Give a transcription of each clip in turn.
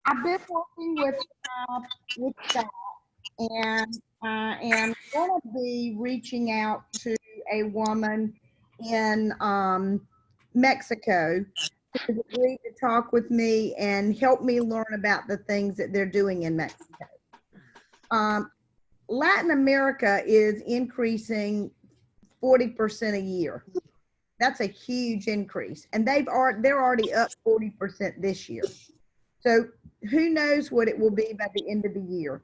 I've been working with Scott, and I am going to be reaching out to a woman in Mexico who's agreed to talk with me and help me learn about the things that they're doing in Mexico. Um, Latin America is increasing 40% a year. That's a huge increase, and they're already up 40% this year. So who knows what it will be by the end of the year.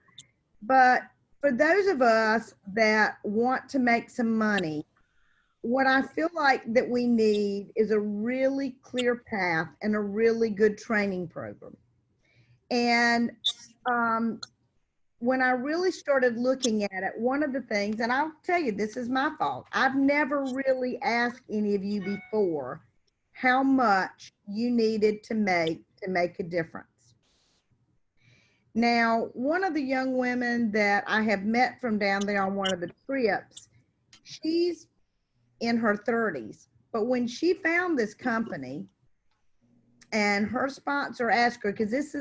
But for those of us that want to make some money, what I feel like that we need is a really clear path and a really good training program. And when I really started looking at it, one of the things, and I'll tell you, this is my fault. I've never really asked any of you before how much you needed to make a difference. Now, one of the young women that I have met from down there on one of the trips, she's in her 30s. But when she found this company and her sponsor asked her, because this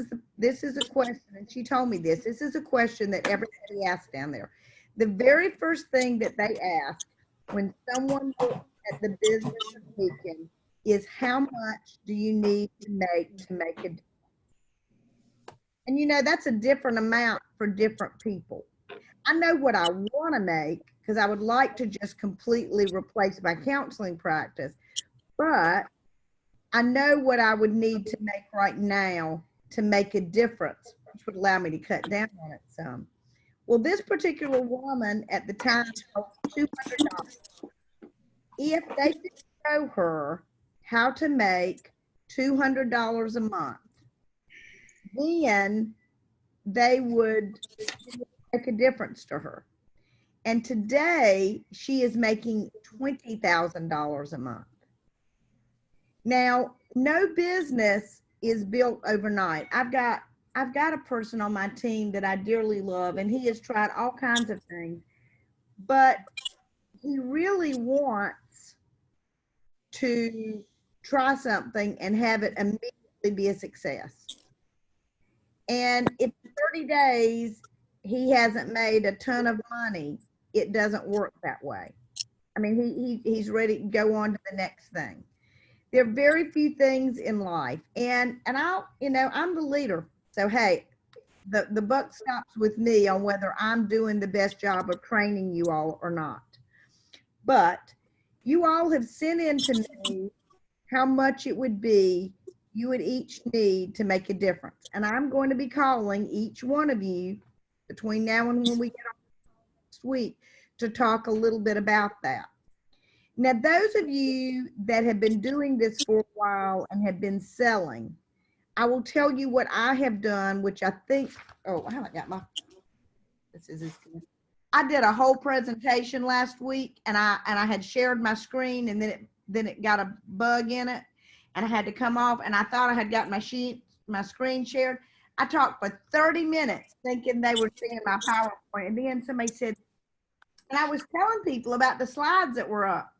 is a question, and she told me this is a question that everybody asks down there. The very first thing that they ask when someone looks at the business of Beacon is, how much do you need to make a difference? And you know, that's a different amount for different people. I know what I want to make because I would like to just completely replace my counseling practice, but I know what I would need to make right now to make a difference, which would allow me to cut down on it some. Well, this particular woman at the time told $200. If they could show her how to make $200 a month, then they would make a difference to her. And today she is making $20,000 a month. Now, no business is built overnight. I've got a person on my team that I dearly love, and he has tried all kinds of things, but he really wants to try something and have it immediately be a success. And if in 30 days he hasn't made a ton of money, it doesn't work that way. I mean, he's ready to go on to the next thing. There are very few things in life, and I'm the leader. So hey, the buck stops with me on whether I'm doing the best job of training you all or not. But you all have sent in to me how much it would be you would each need to make a difference. And I'm going to be calling each one of you between now and when we get on next week to talk a little bit about that. Now, those of you that have been doing this for a while and have been selling, I will tell you what I have done, which I think, oh, I haven't got my, this is good. I did a whole presentation last week, and I had shared my screen, and then it got a bug in it, and I had to come off, and I thought I had got my screen shared. I talked for 30 minutes thinking they were seeing my PowerPoint, and then somebody said, and I was telling people about the slides that were up.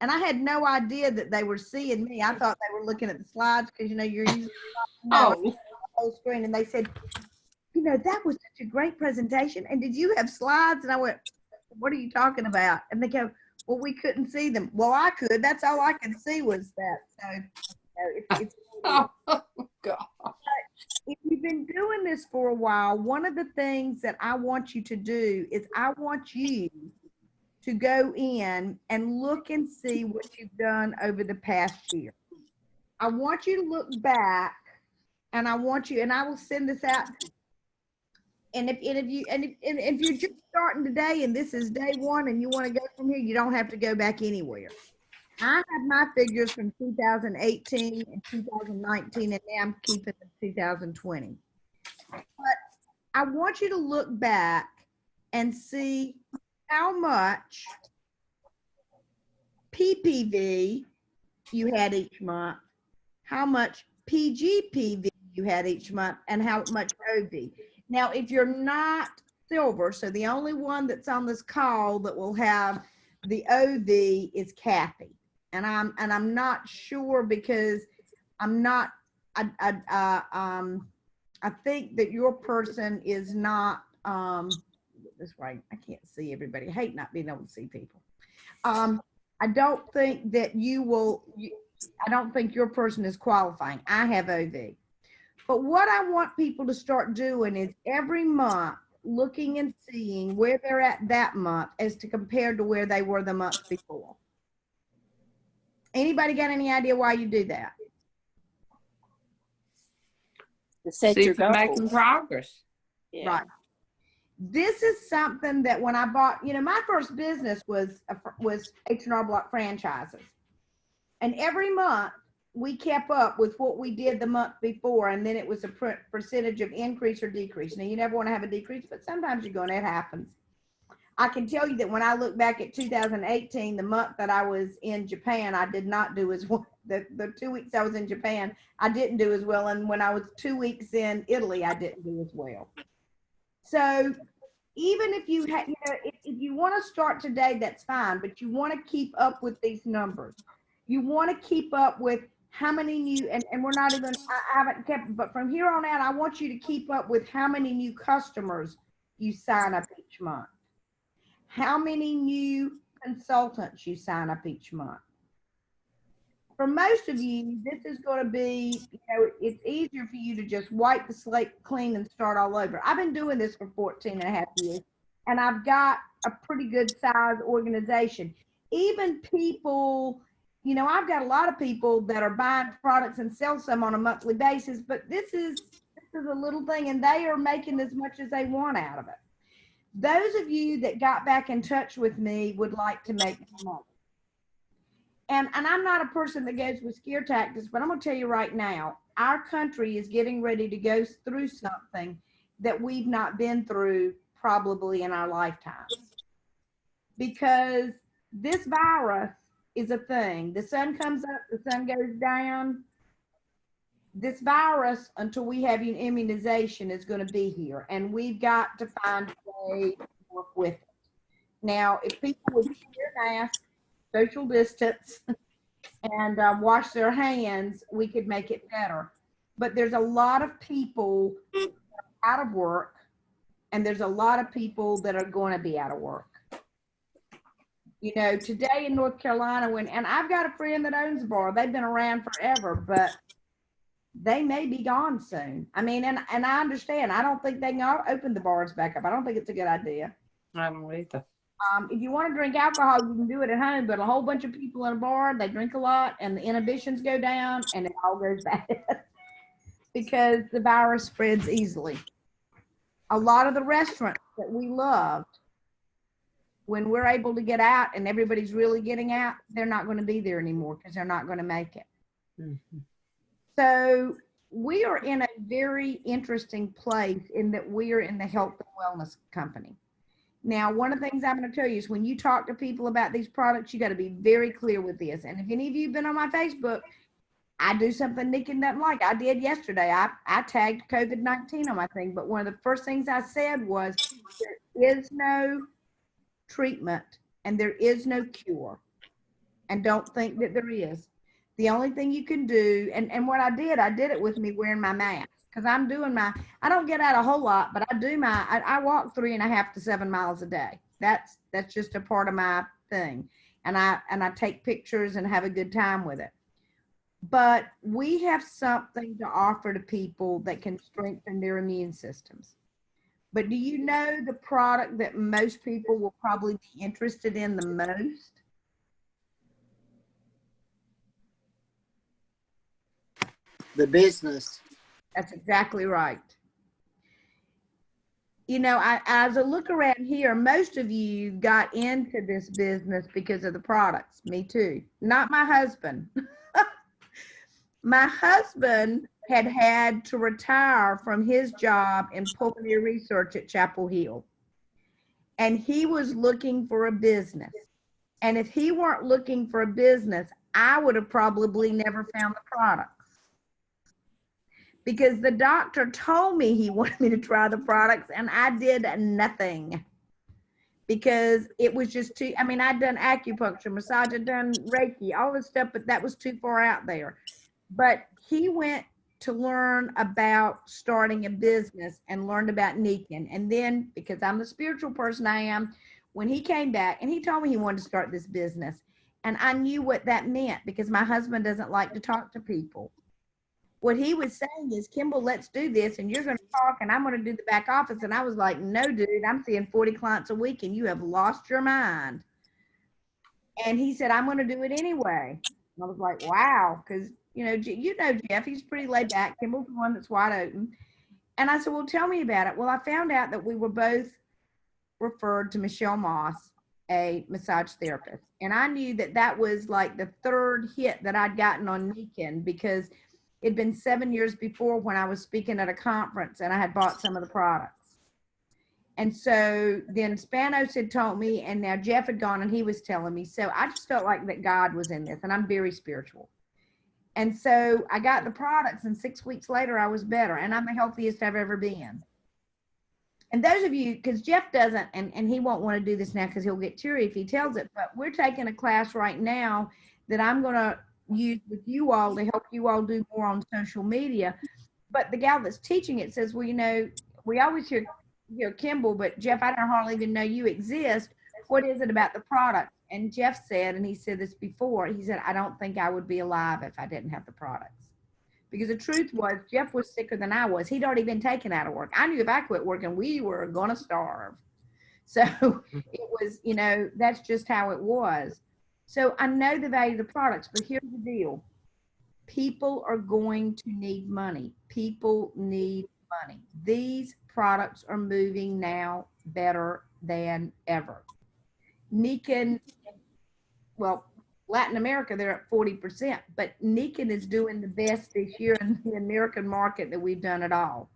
And I had no idea that they were seeing me. I thought they were looking at the slides because, you know, you're using the whole screen. And they said, you know, that was such a great presentation. And did you have slides? And I went, what are you talking about? And they go, well, we couldn't see them. Well, I could. That's all I could see was that. So, you know, it's oh, God. But if you've been doing this for a while, one of the things that I want you to do is I want you to go in and look and see what you've done over the past year. I want you to look back, and I want you, and I will send this out. And if you're just starting today and this is day one and you want to go from here, you don't have to go back anywhere. I have my figures from 2018 and 2019, and now I'm keeping them 2020. But I want you to look back and see how much PPV you had each month, how much PGPV you had each month, and how much OV. Now, if you're not silver, so the only one that's on this call that will have the OV is Kathy, and I'm not sure because I'm not I think that your person is not, this way, I can't see everybody. I hate not being able to see people. I don't think that I don't think your person is qualifying. I have OV. But what I want people to start doing is every month looking and seeing where they're at that month as to compare to where they were the month before. Anybody got any idea why you do that? To set See your if you're making goals. progress. Yeah. Right. This is something that when I bought, my first business was H&R Block franchises. And every month we kept up with what we did the month before, and then it was a percentage of increase or decrease. Now, you never want to have a decrease, but sometimes you're going, it happens. I can tell you that when I look back at 2018, the month that I was in Japan, I did not do as well. The 2 weeks I was in Japan, I didn't do as well. And when I was 2 weeks in Italy, I didn't do as well. So even if you have, if you want to start today, that's fine, but you want to keep up with these numbers. You want to keep up with how many new, and we're not even, I haven't kept, but from here on out, I want you to keep up with how many new customers you sign up each month. How many new consultants you sign up each month. For most of you, this is going to be, it's easier for you to just wipe the slate clean and start all over. I've been doing this for 14 and a half years, and I've got a pretty good size organization. Even people, I've got a lot of people that are buying products and sell some on a monthly basis, but this is a little thing, and they are making as much as they want out of it. Those of you that got back in touch with me would like to make more money. And I'm not a person that goes with scare tactics, but I'm going to tell you right now, our country is getting ready to go through something that we've not been through probably in our lifetimes. Because this virus is a thing. The sun comes up, the sun goes down. This virus, until we have an immunization, is going to be here. And we've got to find a way to work with it. Now, if people would wear masks, social distance, and wash their hands, we could make it better. But there's a lot of people out of work, and there's a lot of people that are going to be out of work. Today in North Carolina, and I've got a friend that owns a bar. They've been around forever, but they may be gone soon. I mean, and I understand. I don't think they can open the bars back up. I don't think it's a good idea. I don't either. If you want to drink alcohol, you can do it at home, but a whole bunch of people in a bar, they drink a lot and the inhibitions go down and it all goes bad because the virus spreads easily. A lot of the restaurants that we loved, when we're able to get out and everybody's really getting out, they're not going to be there anymore because they're not going to make it. Mm-hmm. So we are in a very interesting place in that we are in the health and wellness company. Now, one of the things I'm going to tell you is when you talk to people about these products, you got to be very clear with this. And if any of you have been on my Facebook, I do something Nikki doesn't like. I did yesterday. I tagged COVID-19 on my thing. But one of the first things I said was there is no treatment and there is no cure. And don't think that there is. The only thing you can do, and what I did it with me wearing my mask. Because I'm doing I don't get out a whole lot, but I walk 3.5 to 7 miles a day. That's just a part of my thing. And I take pictures and have a good time with it. But we have something to offer to people that can strengthen their immune systems. But do you know the product that most people will probably be interested in the most? The business. That's exactly right. As I look around here, most of you got into this business because of the products. Me too. Not my husband. My husband had to retire from his job in pulmonary research at Chapel Hill. And he was looking for a business. And if he weren't looking for a business, I would have probably never found the product. Because the doctor told me he wanted me to try the products and I did nothing because it was just too, I'd done acupuncture, massage, I'd done Reiki, all this stuff, but that was too far out there. But he went to learn about starting a business and learned about Nikin. And then, because I'm the spiritual person I am, when he came back and he told me he wanted to start this business, and I knew what that meant because my husband doesn't like to talk to people. What he was saying is, Kimball, let's do this, and you're going to talk, and I'm going to do the back office. And I was like, no, dude, I'm seeing 40 clients a week, and you have lost your mind. And he said, I'm going to do it anyway. And I was like, wow, because you know Jeff, he's pretty laid back. Kimball's the one that's wide open. And I said, well, tell me about it. Well, I found out that we were both referred to Michelle Moss, a massage therapist. And I knew that that was like the third hit that I'd gotten on Nikin, because it'd been 7 years before when I was speaking at a conference and I had bought some of the products. And so then Spanos had told me, and now Jeff had gone and he was telling me. So I just felt like that God was in this, and I'm very spiritual. And so I got the products, and 6 weeks later I was better, and I'm the healthiest I've ever been. And those of you, because Jeff doesn't, and he won't want to do this now because he'll get teary if he tells it, but we're taking a class right now that I'm going to use with you all to help you all do more on social media. But the gal that's teaching it says, well, we always hear Kimball, but Jeff, I don't hardly even know you exist. What is it about the product? And Jeff said, and he said this before, he said, I don't think I would be alive if I didn't have the products. Because the truth was, Jeff was sicker than I was. He'd already been taken out of work. I knew if I quit working, we were going to starve. So it was, that's just how it was. So I know the value of the products, but here's the deal. People are going to need money. People need money. These products are moving now better than ever. Nikin, well, Latin America, they're at 40%, but Nikin is doing the best this year in the American market that we've done at all.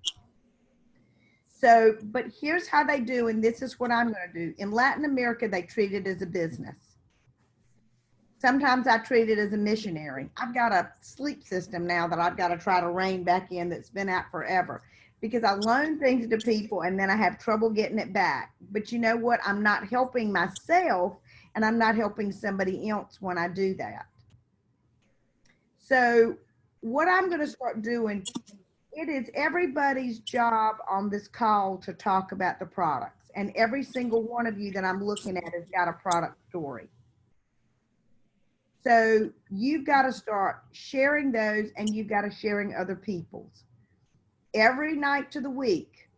So, but here's how they do, and this is what I'm going to do. In Latin America, they treat it as a business. Sometimes I treat it as a missionary. I've got a sleep system now that I've got to try to rein back in that's been out forever, because I loan things to people and then I have trouble getting it back. But you know what? I'm not helping myself, and I'm not helping somebody else when I do that. So what I'm going to start doing, it is everybody's job on this call to talk about the products. And every single one of you that I'm looking at has got a product story. So you've got to start sharing those, and you've got to sharing other people's. Every night to the week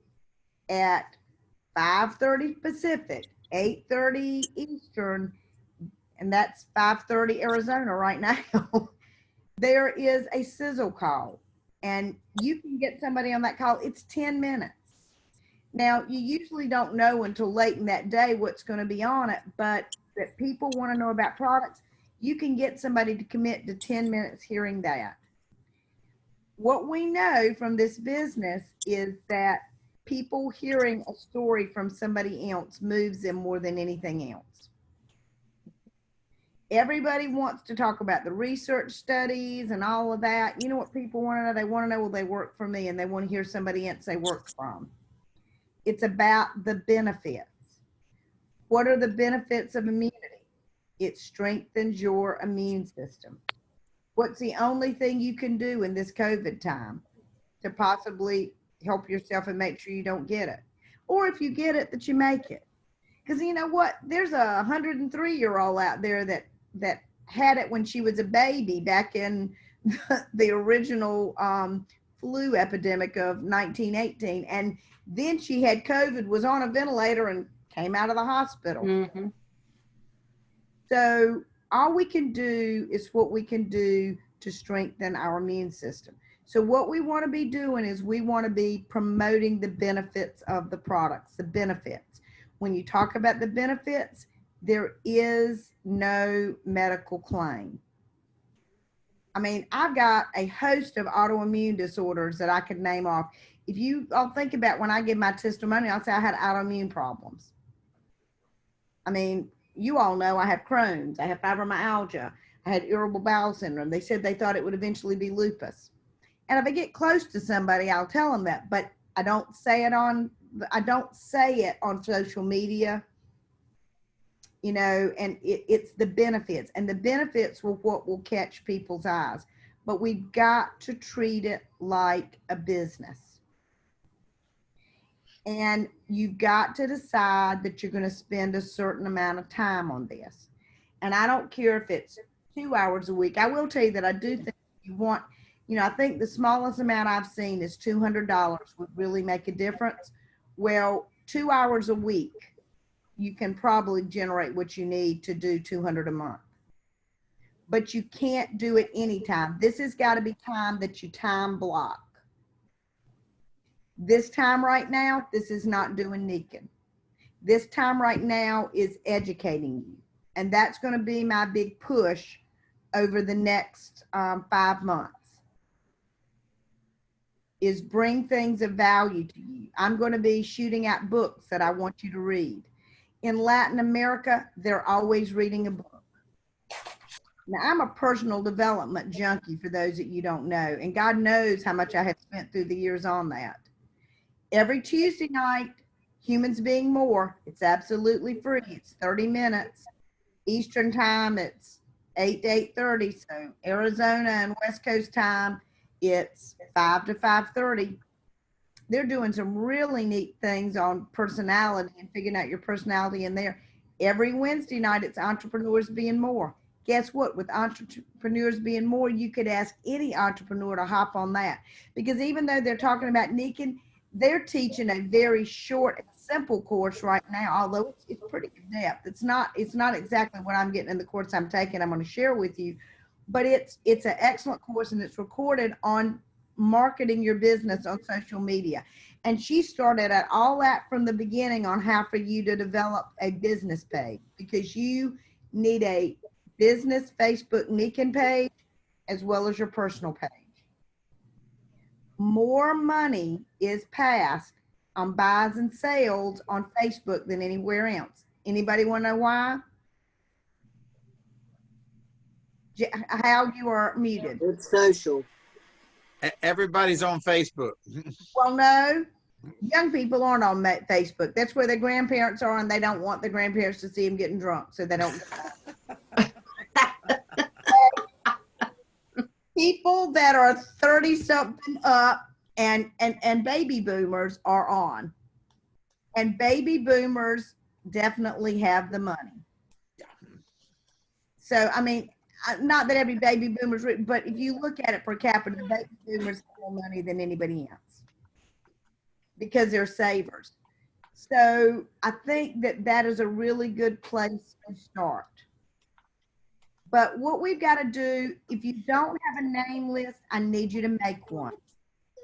at 5:30 Pacific, 8:30 Eastern, and that's 5:30 Arizona right now, there is a sizzle call. And you can get somebody on that call. It's 10 minutes. Now, you usually don't know until late in that day what's going to be on it, but that people want to know about products, you can get somebody to commit to 10 minutes hearing that. What we know from this business is that people hearing a story from somebody else moves them more than anything else. Everybody wants to talk about the research studies and all of that. You know what people want to know? They want to know, will they work for me? And they want to hear somebody else they work from. It's about the benefits. What are the benefits of immunity? It strengthens your immune system. What's the only thing you can do in this COVID time to possibly help yourself and make sure you don't get it? Or if you get it, that you make it. Because you know what? There's a 103-year-old out there that had it when she was a baby back in the original flu epidemic of 1918. And then she had COVID, was on a ventilator, and came out of the hospital. Mm-hmm. So all we can do is what we can do to strengthen our immune system. So what we want to be doing is we want to be promoting the benefits of the products, the benefits. When you talk about the benefits, there is no medical claim. I mean, I've got a host of autoimmune disorders that I could name off. If you all think about when I give my testimony, I'll say I had autoimmune problems. I mean, you all know I have Crohn's, I have fibromyalgia, I had irritable bowel syndrome. They said they thought it would eventually be lupus. And if I get close to somebody, I'll tell them that, but I don't say it on social media, and it's the benefits, and the benefits will what will catch people's eyes. but we've got to treat it like a business. And you've got to decide that you're going to spend a certain amount of time on this. And I don't care if it's 2 hours a week. I will tell you that I do think you want, I think the smallest amount I've seen is $200 would really make a difference. Well, 2 hours a week, you can probably generate what you need to do 200 a month. But you can't do it anytime. This has got to be time that you time block. This time right now, this is not doing Nikken. This time right now is educating you. And that's going to be my big push over the next 5 months, is bring things of value to you. I'm going to be shooting out books that I want you to read. In Latin America, they're always reading a book. Now, I'm a personal development junkie, for those that you don't know, and God knows how much I have spent through the years on that. Every Tuesday night, Humans Being More, it's absolutely free. It's 30 minutes. Eastern time, it's 8 to 8:30. So Arizona and West Coast time, it's 5 to 5:30. They're doing some really neat things on personality and figuring out your personality in there. Every Wednesday night, it's Entrepreneurs Being More. Guess what? With Entrepreneurs Being More, you could ask any entrepreneur to hop on that. Because even though they're talking about Nikken, they're teaching a very short and simple course right now, although it's pretty in depth. It's not exactly what I'm getting in the course I'm taking. I'm going to share with you, but it's an excellent course, and it's recorded on marketing your business on social media. And she started at all that from the beginning on how for you to develop a business page, because you need a business Facebook Nikken page as well as your personal page. More money is passed on buys and sales on Facebook than anywhere else. Anybody want to know why? How you are muted. It's social. Everybody's on Facebook. Well, no, young people aren't on Facebook. That's where their grandparents are, and they don't want the grandparents to see them getting drunk, so they don't. People that are 30 something up and baby boomers are on, and baby boomers definitely have the money. So, I mean, not that every baby boomer's rich, but if you look at it per capita, the baby boomers have more money than anybody else because they're savers. So I think that is a really good place to start. But what we've got to do, if you don't have a name list, I need you to make one.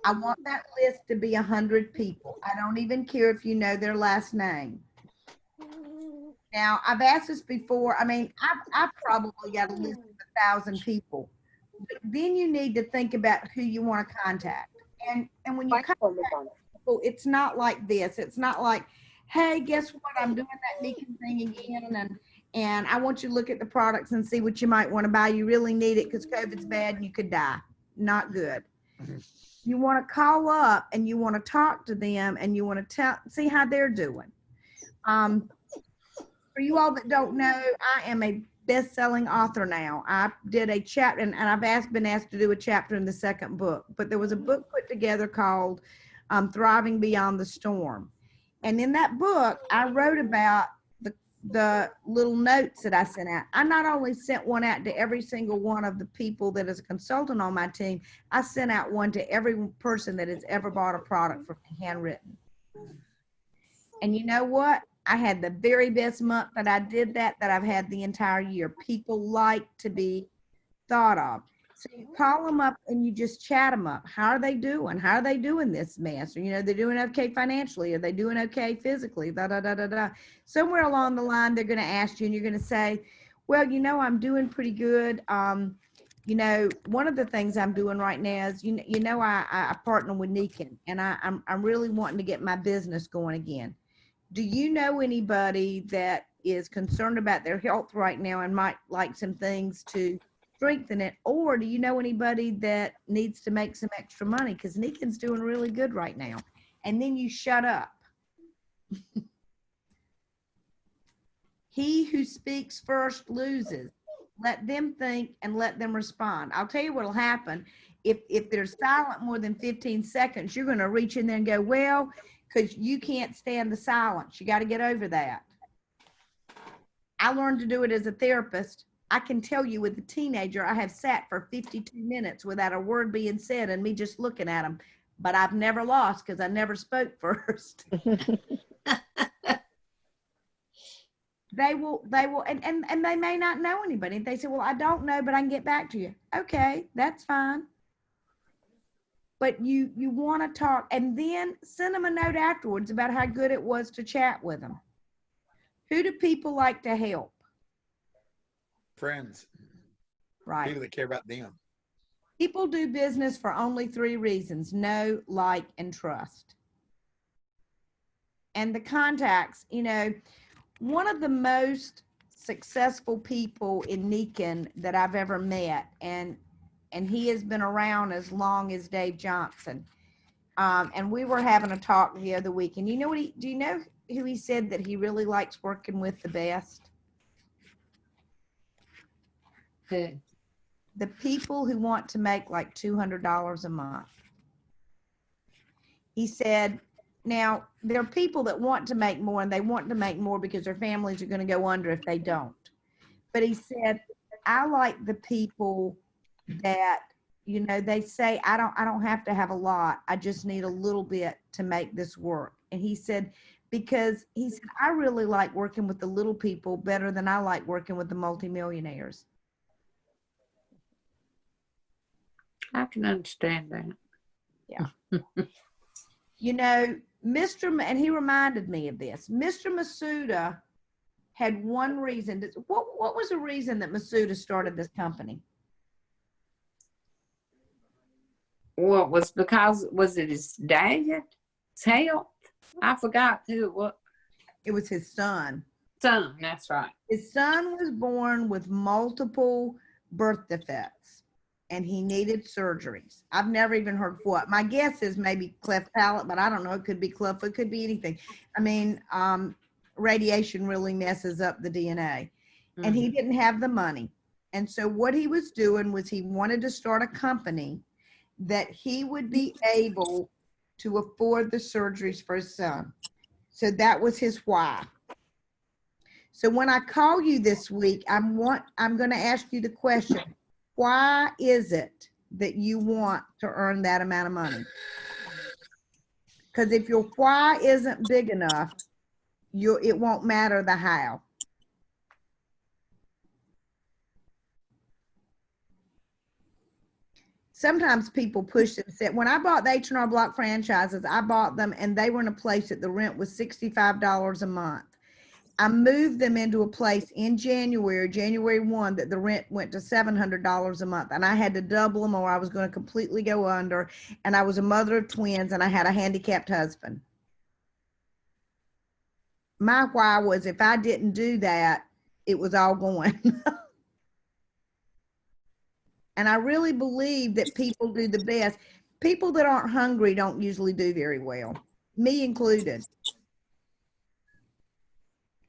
I want that list to be 100 people. I don't even care if you know their last name. Now, I've asked this before. I mean, I've probably got a list of 1,000 people. But then you need to think about who you want to contact. And when you contact people, it's not like this. It's not like, hey, guess what? I'm doing that Nikken thing again, and I want you to look at the products and see what you might want to buy. You really need it because COVID's bad and you could die. Not good. You want to call up and you want to talk to them and you want to see how they're doing. For you all that don't know, I am a best-selling author now. I did a chapter, and I've been asked to do a chapter in the second book, but there was a book put together called Thriving Beyond the Storm. And in that book, I wrote about the little notes that I sent out. I not only sent one out to every single one of the people that is a consultant on my team, I sent out one to every person that has ever bought a product from me, handwritten. And you know what? I had the very best month that I did that I've had the entire year. People like to be thought of. So you call them up and you just chat them up. How are they doing? How are they doing this mess? Or, they're doing okay financially. Are they doing okay physically? Somewhere along the line, they're going to ask you and you're going to say, well, I'm doing pretty good. One of the things I'm doing right now is, I partner with Nikken, and I'm really wanting to get my business going again. Do you know anybody that is concerned about their health right now and might like some things to strengthen it? Or do you know anybody that needs to make some extra money? Because Nikken's doing really good right now. And then you shut up. He who speaks first loses. let them think and let them respond. I'll tell you what'll happen. If they're silent more than 15 seconds, you're going to reach in there and go, well, because you can't stand the silence. You got to get over that. I learned to do it as a therapist. I can tell you with a teenager, I have sat for 52 minutes without a word being said and me just looking at them. But I've never lost because I never spoke first. They will, and they may not know anybody. They say, well, I don't know, but I can get back to you. Okay, that's fine. But you want to talk, and then send them a note afterwards about how good it was to chat with them. Who do people like to help? Friends. Right. People that care about them. People do business for only 3 reasons: know, like, and trust. And the contacts, you know, one of the most successful people in Nikon that I've ever met, and he has been around as long as Dave Johnson. And we were having a talk the other week, and you know what do you know who he said that he really likes working with the best? Who? The people who want to make like $200 a month. He said, now there are people that want to make more, and they want to make more because their families are going to go under if they don't. But he said, I like the people that, you know, they say, I don't have to have a lot. I just need a little bit to make this work. And he said, because he said, I really like working with the little people better than I like working with the multimillionaires. I can understand that. Yeah. You know, and he reminded me of this. Mr. Masuda had one reason. What was the reason that Masuda started this company? What was was it his dad? His health? I forgot who it was. It was his son. Son, that's right. His son was born with multiple birth defects, and he needed surgeries. I've never even heard what. My guess is maybe cleft palate, but I don't know. It could be cleft. It could be anything. I mean, radiation really messes up the DNA. And he didn't have the money. And so what he was doing was he wanted to start a company that he would be able to afford the surgeries for his son. So that was his why. So when I call you this week, I'm going to ask you the question, why is it that you want to earn that amount of money? Because if your why isn't big enough, it won't matter the how. Sometimes people push and say, when I bought the H&R Block franchises, I bought them and they were in a place that the rent was $65 a month. I moved them into a place in January 1, that the rent went to $700 a month, and I had to double them or I was going to completely go under. And I was a mother of twins and I had a handicapped husband. My why was, if I didn't do that, it was all going. And I really believe that people do the best. People that aren't hungry don't usually do very well, me included.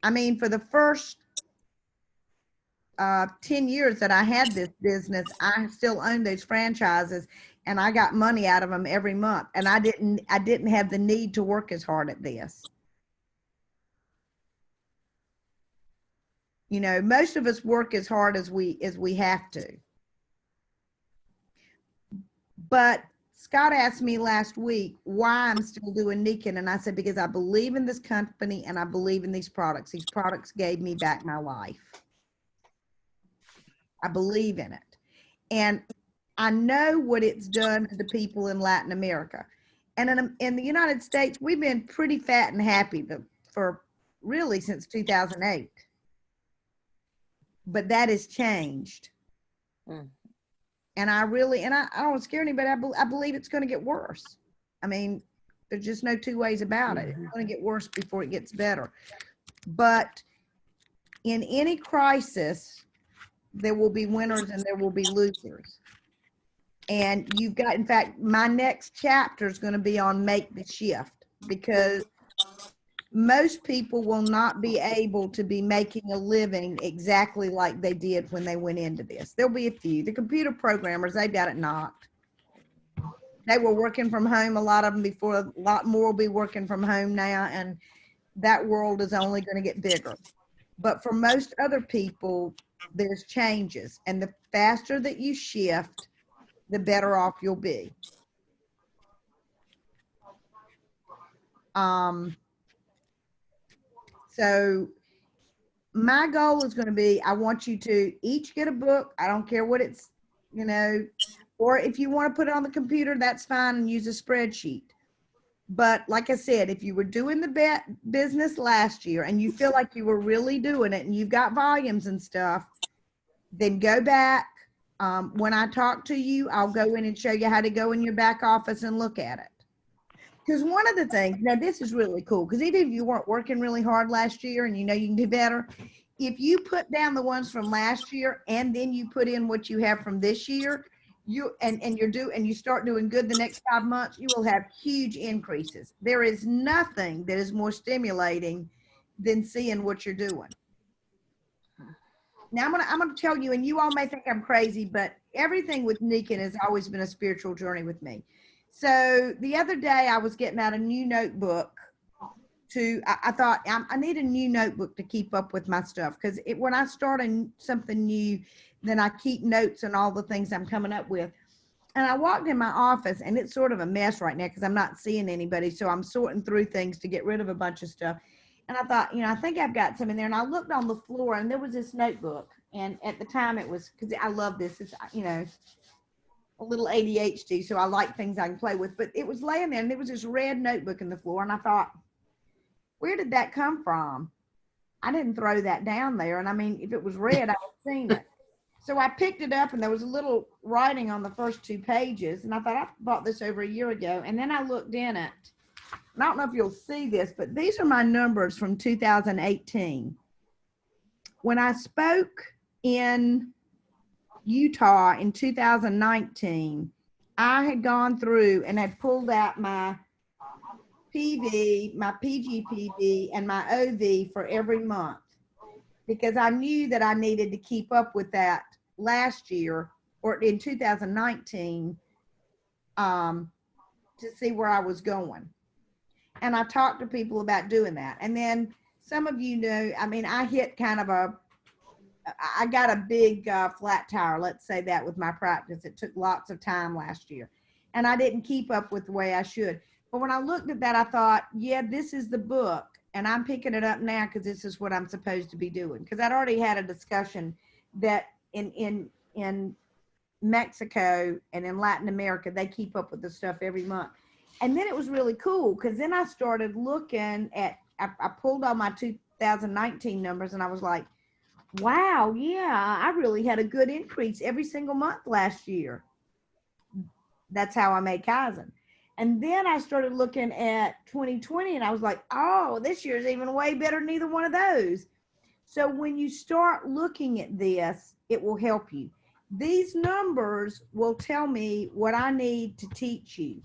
I mean, for the first 10 years that I had this business, I still owned those franchises and I got money out of them every month. And I didn't have the need to work as hard at this. You know, most of us work as hard as we have to. But Scott asked me last week why I'm still doing Nikon, and I said, because I believe in this company and I believe in these products. These products gave me back my life. I believe in it. And I know what it's done to the people in Latin America. And in the United States, we've been pretty fat and happy for really since 2008. But that has changed. And I don't want to scare anybody. I believe it's going to get worse. I mean, there's just no two ways about it. It's going to get worse before it gets better. But in any crisis, there will be winners and there will be losers. And you've got, in fact, my next chapter is going to be on make the shift, because most people will not be able to be making a living exactly like they did when they went into this. There'll be a few. The computer programmers, they've got it knocked. They were working from home, a lot of them before. A lot more will be working from home now, and that world is only going to get bigger. But for most other people, there's changes, and the faster that you shift, the better off you'll be. So my goal is going to be, I want you to each get a book. I don't care what it's, you know, or if you want to put it on the computer, that's fine, and use a spreadsheet. But like I said, if you were doing the business last year and you feel like you were really doing it and you've got volumes and stuff, then go back. When I talk to you, I'll go in and show you how to go in your back office and look at it. Because one of the things, now this is really cool, because even if you weren't working really hard last year and you know you can do better, if you put down the ones from last year and then you put in what you have from this year, you start doing good the next 5 months, you will have huge increases. There is nothing that is more stimulating than seeing what you're doing. Now I'm gonna tell you, and you all may think I'm crazy, but everything with Nikin has always been a spiritual journey with me. So the other day I was getting out a new notebook I thought I need a new notebook to keep up with my stuff, because when I start something new, then I keep notes on all the things I'm coming up with. And I walked in my office, and it's sort of a mess right now because I'm not seeing anybody. So I'm sorting through things to get rid of a bunch of stuff. And I thought, I think I've got some in there. And I looked on the floor, and there was this notebook. And at the time it was, because I love this, it's, a little ADHD, so I like things I can play with. But it was laying there, and there was this red notebook in the floor. And I thought, where did that come from? I didn't throw that down there. And I mean, if it was red, I would have seen it. So I picked it up, and there was a little writing on the first 2 pages. And I thought, I bought this over a year ago. And then I looked in it. And I don't know if you'll see this, but these are my numbers from 2018. When I spoke in Utah in 2019, I had gone through and had pulled out my PV, my PGPV, and my OV for every month, because I knew that I needed to keep up with that last year or in 2019 to see where I was going. And I talked to people about doing that. And then some of you know, I mean, I hit kind of I got a big flat tire, let's say that, with my practice. It took lots of time last year, and I didn't keep up with the way I should. But when I looked at that, I thought, yeah, this is the book, and I'm picking it up now because this is what I'm supposed to be doing. Because I'd already had a discussion that in Mexico and in Latin America, they keep up with the stuff every month. And then it was really cool, because then I started looking at, I pulled all my 2019 numbers, and I was like, wow, yeah, I really had a good increase every single month last year. That's how I made Kaizen. And then I started looking at 2020, and I was like, oh, this year's even way better than either one of those. So when you start looking at this, it will help you. These numbers will tell me what I need to teach you.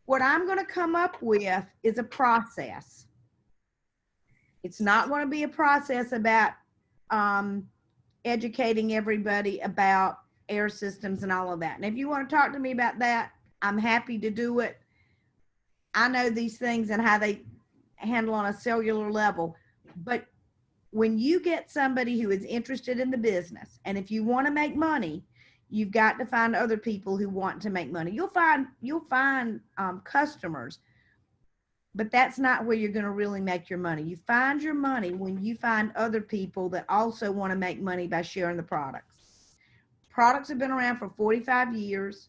What I'm going to come up with is a process. It's not going to be a process about educating everybody about air systems and all of that. And if you want to talk to me about that, I'm happy to do it. I know these things and how they handle on a cellular level. But when you get somebody who is interested in the business, and if you want to make money, you've got to find other people who want to make money. You'll find customers, but that's not where you're going to really make your money. You find your money when you find other people that also want to make money by sharing the products. Products have been around for 45 years.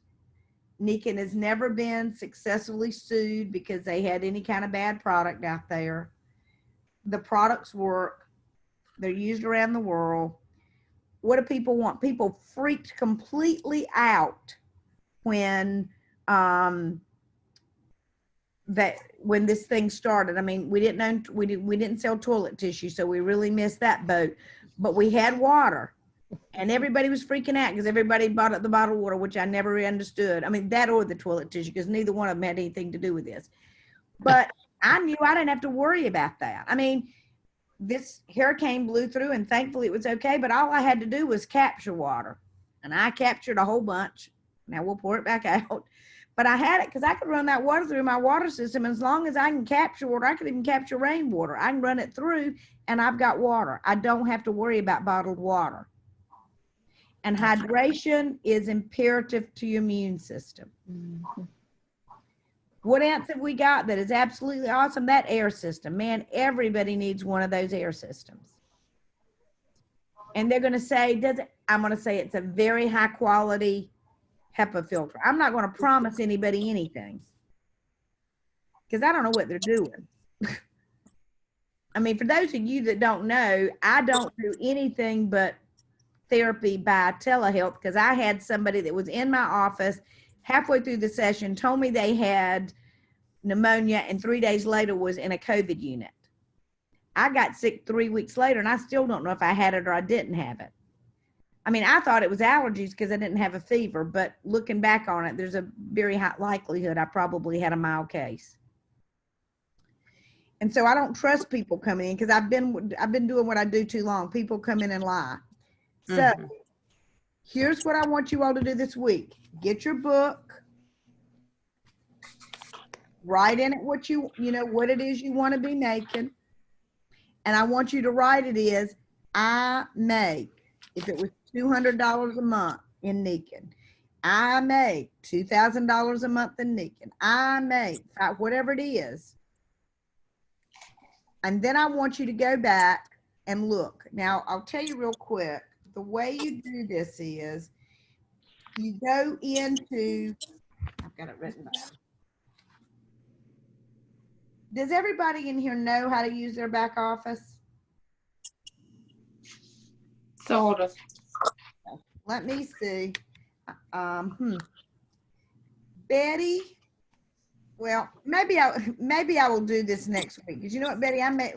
Nikin has never been successfully sued because they had any kind of bad product out there. The products work. They're used around the world. What do people want? People freaked completely out when when this thing started. I mean, we didn't sell toilet tissue, so we really missed that boat. But we had water, and everybody was freaking out because everybody bought up the bottled water, which I never really understood. I mean, that or the toilet tissue, because neither one of them had anything to do with this. But I I knew I didn't have to worry about that. I mean, this hurricane blew through and thankfully it was okay, but all I had to do was capture water. And I captured a whole bunch. Now we'll pour it back out. But I had it because I could run that water through my water system. As long as I can capture water, I could even capture rainwater. I can run it through and I've got water. I don't have to worry about bottled water. And hydration is imperative to your immune system. What else have we got that is absolutely awesome? That air system. Man, everybody needs one of those air systems. And they're going to say, I'm going to say it's a very high quality HEPA filter. I'm not going to promise anybody anything because I don't know what they're doing. I mean, for those of you that don't know, I don't do anything but therapy by telehealth because I had somebody that was in my office halfway through the session, told me they had pneumonia, and 3 days later was in a COVID unit. I got sick 3 weeks later, and I still don't know if I had it or I didn't have it. I mean, I thought it was allergies because I didn't have a fever, but looking back on it, there's a very high likelihood I probably had a mild case. And so I don't trust people coming in because I've been doing what I do too long. People come in and lie. So here's what I want you all to do this week. Get your book. Write in it what what it is you want to be making. And I want you to write it is, I make, if it was $200 a month in Nikin, I make $2,000 a month in Nikin. I make whatever it is. And then I want you to go back and look. Now, I'll tell you real quick, the way you do this is you go into, I've got it written down. Does everybody in here know how to use their back office? Sort of. Let me see. Betty, well, maybe I will do this next week. Because you know what, Betty, I made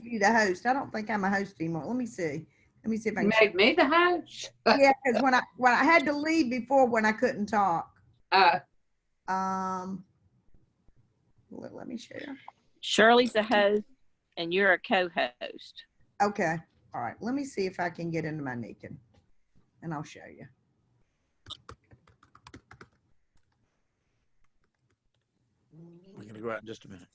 you the host. I don't think I'm a host anymore. Let me see. Let me see if I can. Made me the host. Yeah, because when I had to leave before when I couldn't talk. Let me share. Shirley's a host and you're a co-host. Okay. All right. Let me see if I can get into my Nikin, and I'll show you. We're going to go out in just a minute.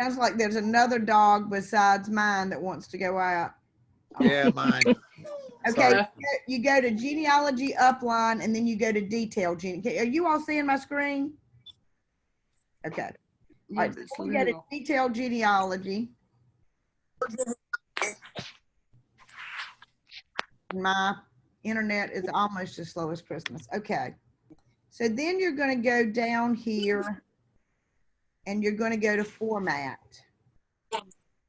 Sounds like there's another dog besides mine that wants to go out. Yeah, mine. Okay, Sorry. you go to genealogy upline and then you go to detail genealogy. Are you all seeing my screen? Okay. All right, so we go to detail genealogy. My internet is almost as slow as Christmas. Okay. So then you're going to go down here and you're going to go to format.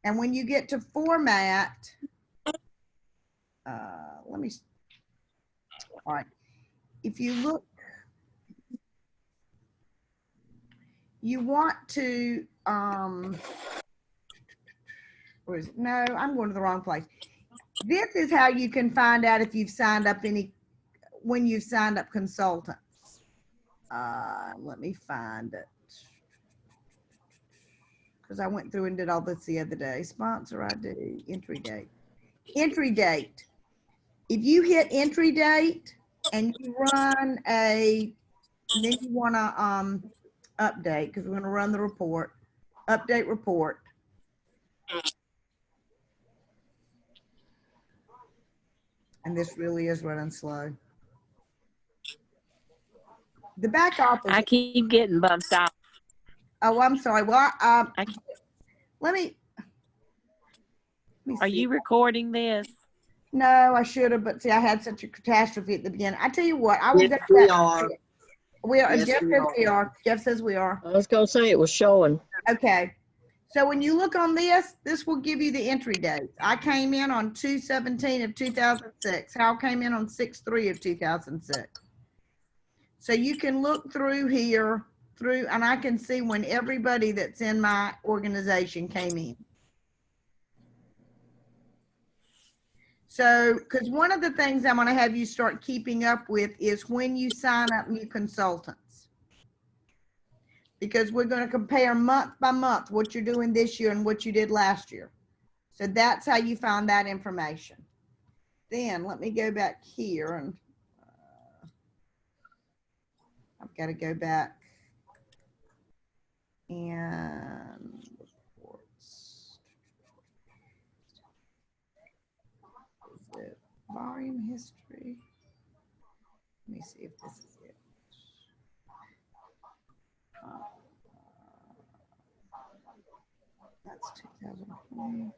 And when you get to format, all right. If you look, you want to, where is it? No, I'm going to the wrong place. This is how you can find out if you've signed up when you've signed up consultants. Let me find it. Because I went through and did all this the other day. Sponsor ID, entry date. Entry date. If you hit entry date and you run then you want to update, because we're going to run the report, update report. And this really is running slow. The back office. I keep getting bumped off. Oh, I'm sorry. Well, let me Are see. you recording this? No, I should have, but see, I had such a catastrophe at the beginning. I tell you what, I will Yes, get we that. are. We are. Yes, Jeff we says are. we are. Jeff says we are. I was gonna say it was showing. Okay. So when you look on this will give you the entry date. I came in on 2/17 of 2006. Hal came in on 6/3 of 2006. So you can look through here, and I can see when everybody that's in my organization came in. So, because one of the things I'm going to have you start keeping up with is when you sign up new consultants. Because we're going to compare month by month what you're doing this year and what you did last year. So that's how you find that information. Then let me go back here and I've got to go back and reports. Is it volume history? Let me see if this is it. That's 2020.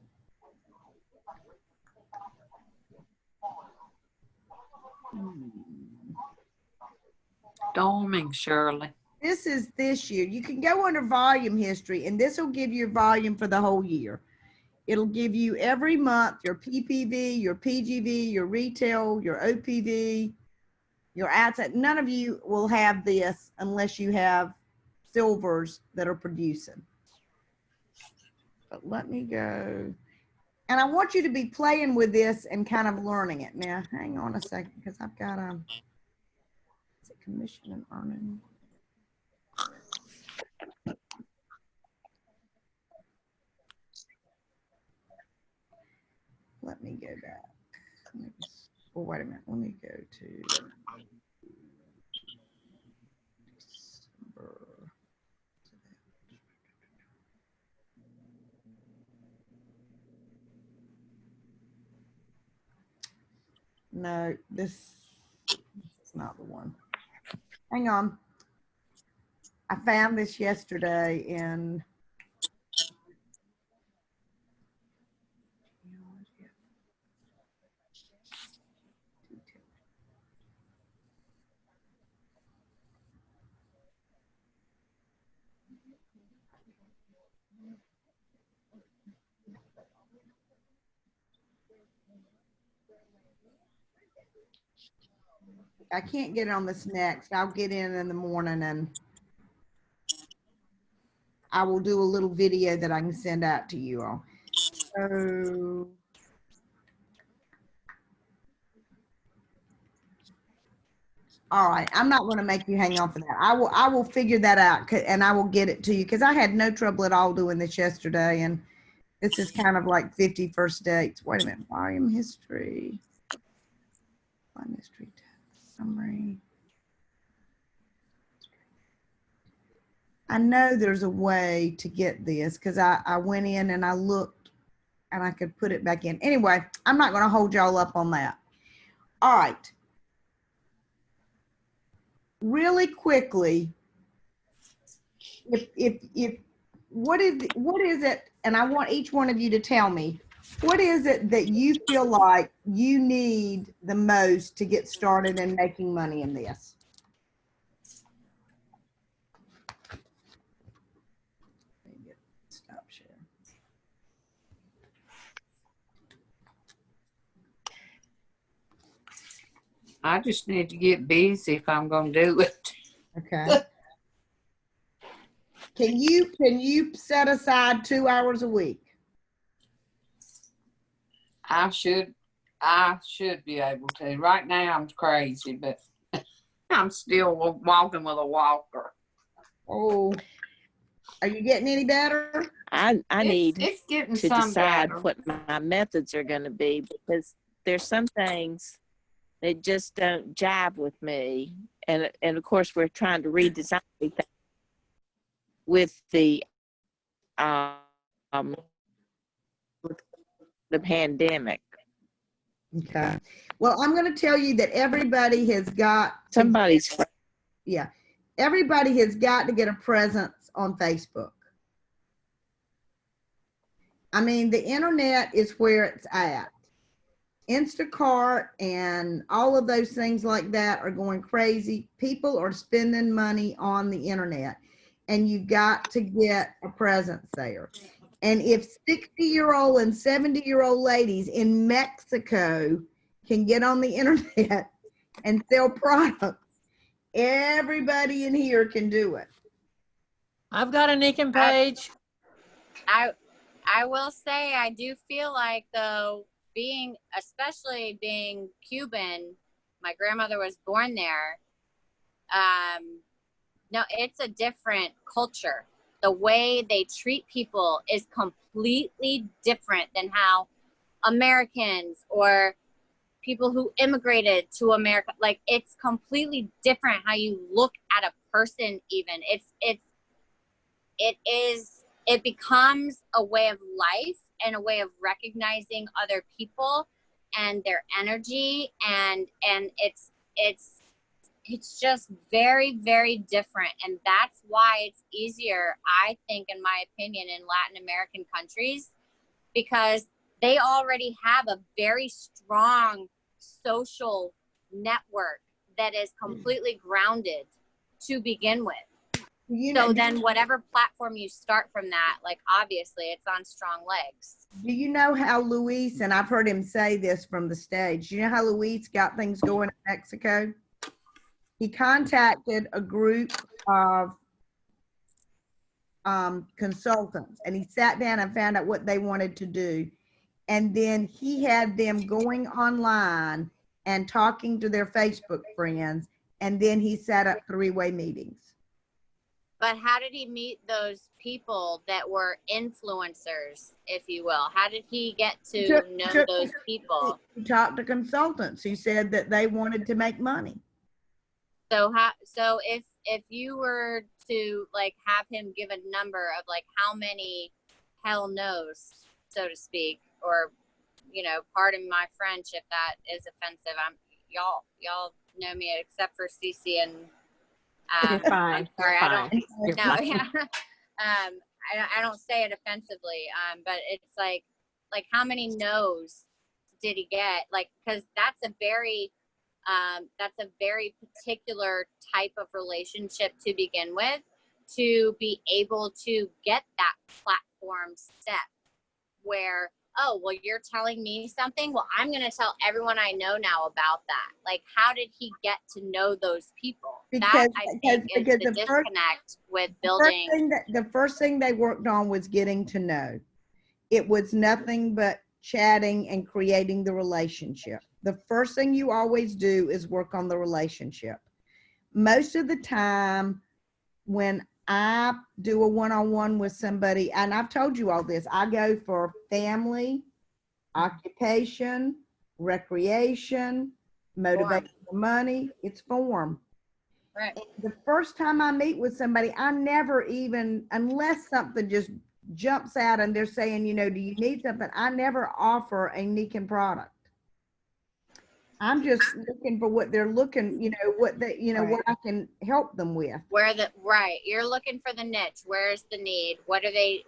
Storming, Shirley. This is this year. You can go under volume history, and this will give you volume for the whole year. It'll give you every month your PPV, your PGV, your retail, your OPV, your outside. None of you will have this unless you have silvers that are producing. But let me go. And I want you to be playing with this and kind of learning it. Now, hang on a second, because I've got is it commission and earning? Let me go back. Oh, wait a minute. Let me go to December. No, this is not the one. Hang on. I found this yesterday in I can't get it on this next. I'll get in the morning and I will do a little video that I can send out to you all. So, all right, I'm not going to make you hang on for that. I will figure that out and I will get it to you because I had no trouble at all doing this yesterday, and this is kind of like 50 first dates. Wait a minute, volume history, summary. I know there's a way to get this because I went in and I looked and I could put it back in. Anyway, I'm not going to hold y'all up on that. All right. Really quickly, if what is it, and I want each one of you to tell me, what is it that you feel like you need the most to get started in making money in this? Stop sharing. I just need to get busy if I'm going to do it. Okay. Can you set aside 2 hours a week? I should be able to. Right now I'm crazy, but I'm still walking with a walker. Oh, are you getting any better? I need It's getting to some decide better. what my methods are going to be, because there's some things that just don't jive with me. And of course, we're trying to redesign everything with the pandemic. Okay. Well, I'm going to tell you that everybody has got Somebody's everybody has got to get a presence on Facebook. I mean, the internet is where it's at. Instacart and all of those things like that are going crazy. People are spending money on the internet, and you got to get a presence there. And if 60-year-old and 70-year-old ladies in Mexico can get on the internet and sell products, everybody in here can do it. I've got a Nikon page. I will say I do feel like though especially being Cuban, my grandmother was born there. No, it's a different culture. The way they treat people is completely different than how Americans or people who immigrated to America, like it's completely different how you look at a person even. It becomes a way of life and a way of recognizing other people and their energy, and it's just very, very different. And that's why it's easier, I think, in my opinion, in Latin American countries, because they already have a very strong social network that is completely grounded to begin with. So then whatever platform you start from that, like obviously it's on strong legs. Do you know how Luis, and I've heard him say this from the stage, you know how Luis got things going in Mexico? He contacted a group of consultants, and he sat down and found out what they wanted to do. And then he had them going online and talking to their Facebook friends. And then he set up three-way meetings. But how did he meet those people that were influencers, if you will? How did he get to know those people? He talked to consultants who said that they wanted to make money. So if you were to like have him give a number of like how many hell no's, so to speak, or pardon my French if that is offensive. Y'all know me except for Cece and You're fine. sorry, You're I don't fine. You're no, fine. yeah. I don't say it offensively, but it's like how many no's did he get? Like, because that's a very particular type of relationship to begin with, to be able to get that platform step where, oh, well, you're telling me something. Well, I'm going to tell everyone I know now about that. Like, how did he get to know those people? That I think is the disconnect with building. The first thing they worked on was getting to know. It was nothing but chatting and creating the relationship. The first thing you always do is work on the relationship. Most of the time when I do a one-on-one with somebody, and I've told you all this, I go for family, occupation, recreation, motivation for money. It's form. Right. The first time I meet with somebody, I never even, unless something just jumps out and they're saying, do you need something? I never offer a Nikken product. I'm just looking for what they're looking, what I can help them with. You're looking for the niche. Where's the need? What are they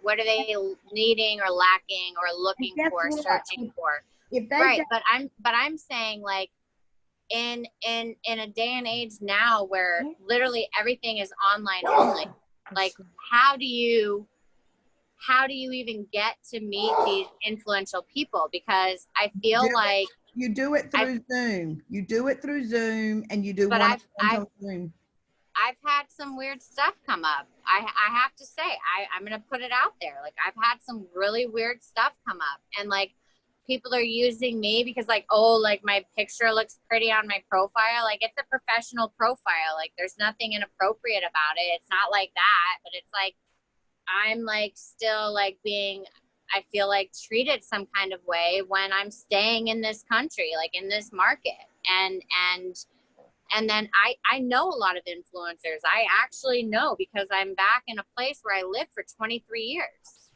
needing or lacking or looking for, searching for? But I'm saying, like, in a day and age now where literally everything is online only, like how do you even get to meet these influential people? Because I feel like you do it through Zoom. You do it through Zoom, and you do one on Zoom. I've had some weird stuff come up. I have to say, I'm going to put it out there. Like, I've had some really weird stuff come up, and like people are using me because like, oh, like my picture looks pretty on my profile. Like, it's a professional profile. Like, there's nothing inappropriate about it. It's not like that, but it's like, I'm like still like being, I feel like treated some kind of way when I'm staying in this country, like in this market. And then I know a lot of influencers. I actually know because I'm back in a place where I lived for 23 years.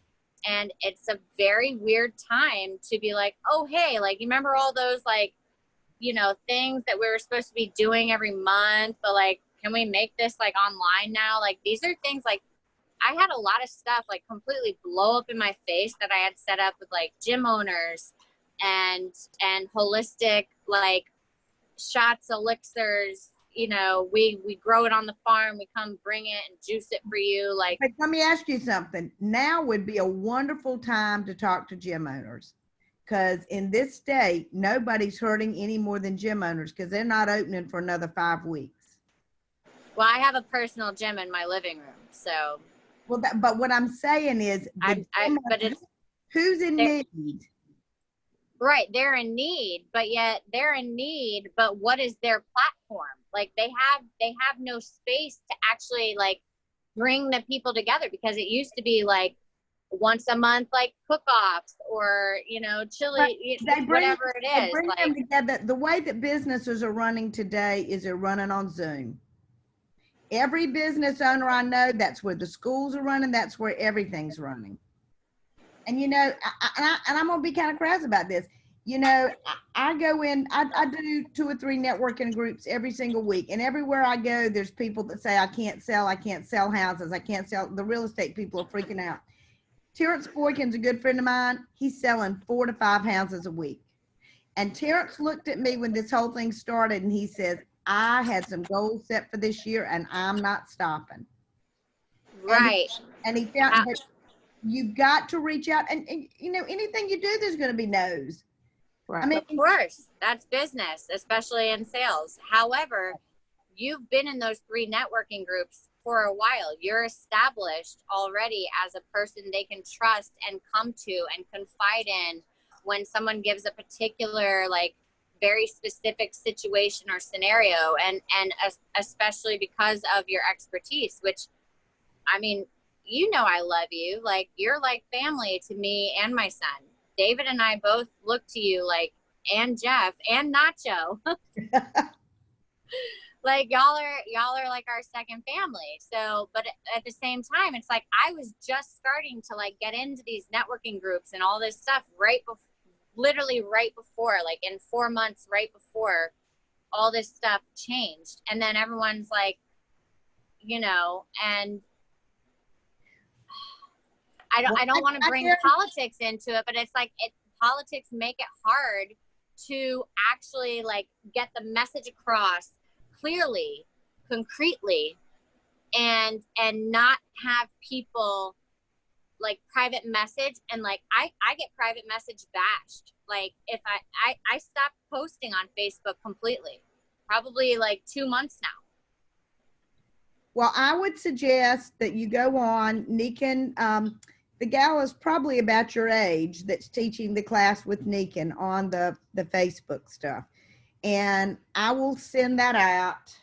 And it's a very weird time to be like, oh, hey, like, you remember all those like, things that we were supposed to be doing every month, but like, can we make this like online now? Like, these are things like, I had a lot of stuff like completely blow up in my face that I had set up with like gym owners and holistic like shots, elixirs. We grow it on the farm. We come bring it and juice it for you. Like, but let me ask you something. Now would be a wonderful time to talk to gym owners, because in this state, nobody's hurting any more than gym owners because they're not opening for another 5 weeks. Well, I have a personal gym in my living room, so. Well, but what I'm saying is, who's in need? Right, they're in need, but yet they're in need, but what is their platform? Like they have no space to actually like bring the people together, because it used to be like once a month, like cook-offs or, you know, chili, whatever it They is. bring Like, them together. The way that businesses are running today is they're running on Zoom. Every business owner I know, that's where the schools are running. That's where everything's running. And, you know, I'm going to be kind of crass about this. You know, I go in, I do 2 or 3 networking groups every single week. And everywhere I go, there's people that say, I can't sell houses. I can't sell. The real estate people are freaking out. Terrence Boykin's a good friend of mine. He's selling 4 to 5 houses a week. And Terrence looked at me when this whole thing started and he says, I had some goals set for this year and I'm not stopping. right. And he found that you've got to reach out and you know, anything you do, there's going to be no's. Right. I mean, Of course, that's business, especially in sales. However, you've been in those 3 networking groups for a while. You're established already as a person they can trust and come to and confide in when someone gives a particular, like, very specific situation or scenario, and especially because of your expertise, which, I mean, you know, I love you. Like, you're like family to me and my son. David and I both look to you, like, and Jeff and Nacho. Like y'all are like our second family. So, but at the same time, it's like I was just starting to like get into these networking groups and all this stuff literally right before, like in 4 months, right before all this stuff changed. And then everyone's like, you know, and I don't want to bring politics into it, but it's like politics make it hard to actually like get the message across clearly, concretely, and not have people like private message. And like I get private message bashed. Like if I stopped posting on Facebook completely, probably like 2 months now. well, I would suggest that you go on Nikin. The gal is probably about your age that's teaching the class with Nikin on the Facebook stuff. And I will send that out.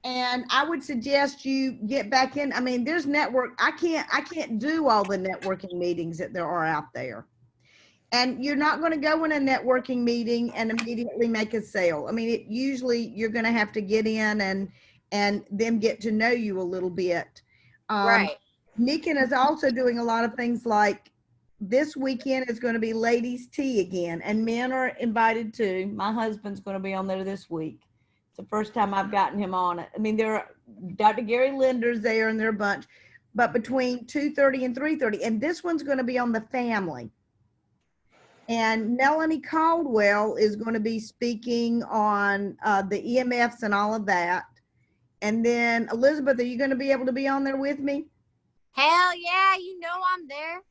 And I would suggest you get back in. I mean, there's I can't do all the networking meetings that there are out there. And you're not going to go in a networking meeting and immediately make a sale. I mean, usually you're going to have to get in and them get to know you a little bit. Right. Nikin is also doing a lot of things like this weekend is going to be ladies' tea again, and men are invited too. My husband's going to be on there this week. It's the first time I've gotten him on it. I mean, Dr. Gary Linder's there and they're a bunch, but between 2:30 and 3:30, and this one's going to be on the family. And Melanie Caldwell is going to be speaking on the EMFs and all of that. And then Elizabeth, are you going to be able to be on there with me? Hell yeah, you know I'm there.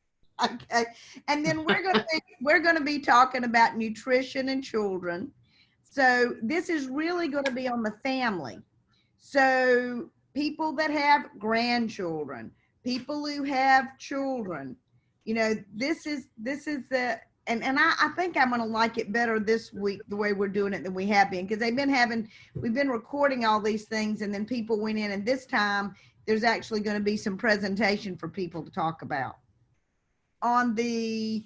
Okay. And then we're going to be talking about nutrition and children. So this is really going to be on the family. So people that have grandchildren, people who have children, you know, this is the, and I think I'm going to like it better this week, the way we're doing it than we have been, because we've been recording all these things and then people went in, and this time there's actually going to be some presentation for people to talk about. On the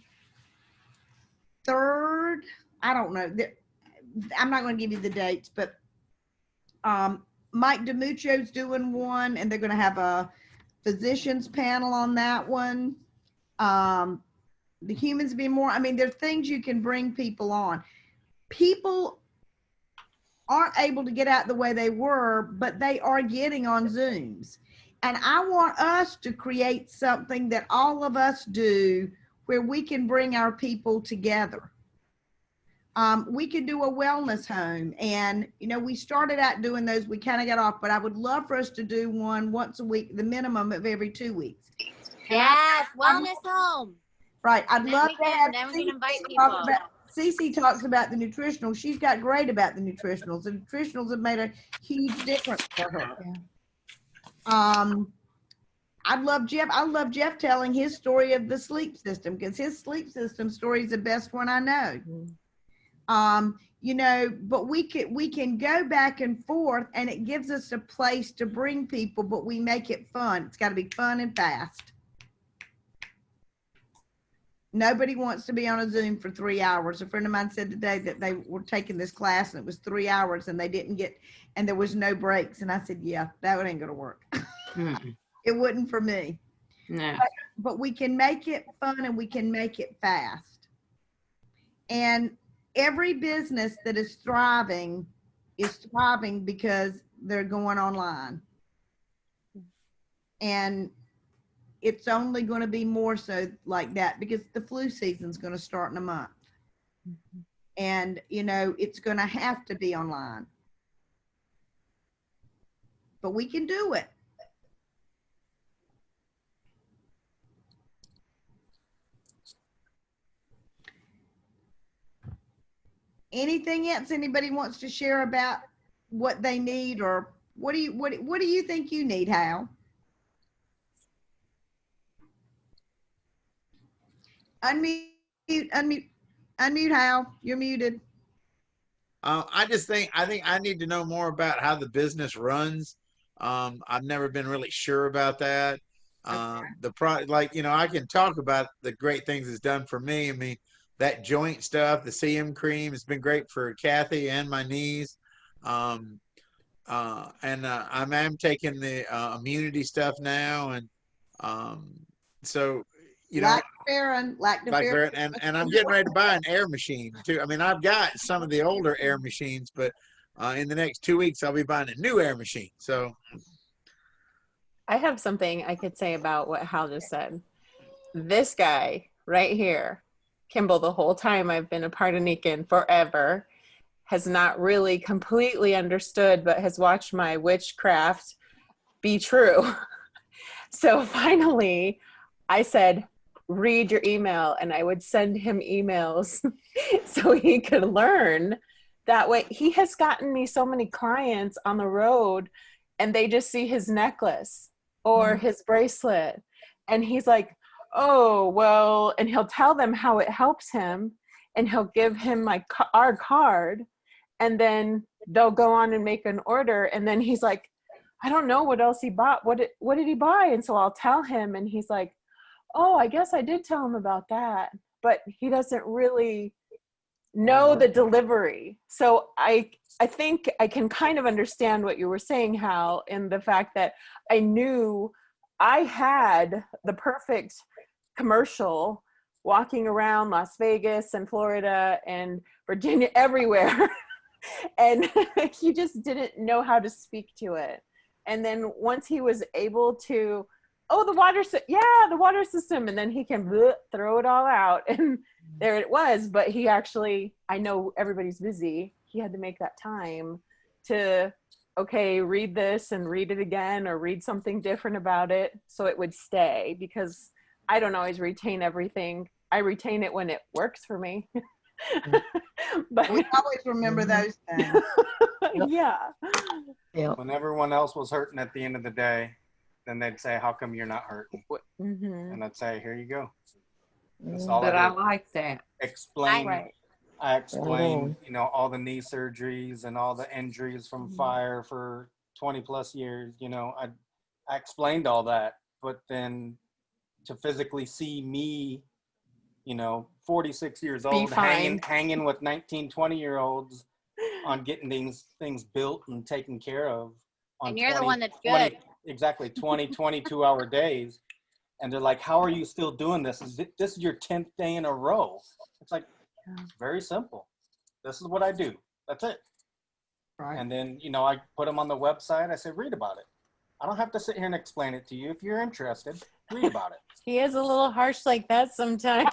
3rd, I don't know, I'm not going to give you the dates, but Mike DiMuccio's doing one, and they're going to have a physicians panel on that one. The Humans Be More. I mean, there are things you can bring people on. People aren't able to get out the way they were, but they are getting on Zooms. And I want us to create something that all of us do where we can bring our people together. We could do a wellness home, and you know, we started out doing those, we kind of got off, but I would love for us to do one once a week, the minimum of every 2 weeks. Yes, wellness home. Right. I'd love to have then we can invite Cece talks about the nutritional. She's got great about the nutritionals. The nutritionals have made a huge difference for her. Yeah. I love Jeff telling his story of the sleep system, because his sleep system story is the best one I know. You know, but we can go back and forth, and it gives us a place to bring people, but we make it fun. It's got to be fun and fast. Nobody wants to be on a Zoom for 3 hours. A friend of mine said today that they were taking this class and it was 3 hours and they didn't get, and there was no breaks. And I said, yeah, that ain't gonna work. It wouldn't for me. No. But we can make it fun and we can make it fast. And every business that is thriving because they're going online. And it's only going to be more so like that because the flu season's going to start in a month. And, you know, it's going to have to be online. But we can do it. Anything else anybody wants to share about what they need, or what do you think you need, Hal? Unmute, Hal. You're muted. I think I need to know more about how the business runs. I've never been really sure about that. Like, you know, I can talk about the great things it's done for me. I mean, that joint stuff, the CM cream, has been great for Kathy and my knees. And I'm taking the immunity stuff now, and so, you know, lactoferrin, and I'm getting ready to buy an air machine too. I mean, I've got some of the older air machines, but in the next 2 weeks I'll be buying a new air machine. So I have something I could say about what Hal just said. This guy right here, Kimball, the whole time I've been a part of Nikin, forever, has not really completely understood, but has watched my witchcraft be true. So finally I said, read your email, and I would send him emails so he could learn. That way, he has gotten me so many clients on the road, and they just see his necklace or his bracelet, and he's like, oh, well, and he'll tell them how it helps him, and he'll give him our card, and then they'll go on and make an order, and then he's like, I don't know what else he bought. What did he buy? And so I'll tell him, and he's like, oh, I guess I did tell him about that, but he doesn't really know the delivery. So I think I can kind of understand what you were saying, Hal, in the fact that I knew I had the perfect commercial walking around Las Vegas and Florida and Virginia, everywhere. And he just didn't know how to speak to it. And then once he was able to, oh, the water system, and then he can throw it all out, and there it was. But he actually, I know everybody's busy. He had to make that time to, okay, read this and read it again, or read something different about it so it would stay, because I don't always retain everything. I retain it when it works for me. But we always remember those things. Yeah. When everyone else was hurting at the end of the day, then they'd say, how come you're not hurting? And I'd say, here you go. That's all But I do. like that. Explain. I explained, you know, all the knee surgeries and all the injuries from fire for 20 plus years. You know, I explained all that, but then to physically see me, you know, 46 years old, hanging with 19, 20-year-olds on getting these things built and taken care of. And you're the one that's good. Exactly, 20, 22-hour days. And they're like, how are you still doing this? This is your 10th day in a row. It's like, it's very simple. This is what I do. That's it. Right. And then, you know, I put them on the website. I said, read about it. I don't have to sit here and explain it to you. If you're interested, read about it. He is a little harsh like that sometimes.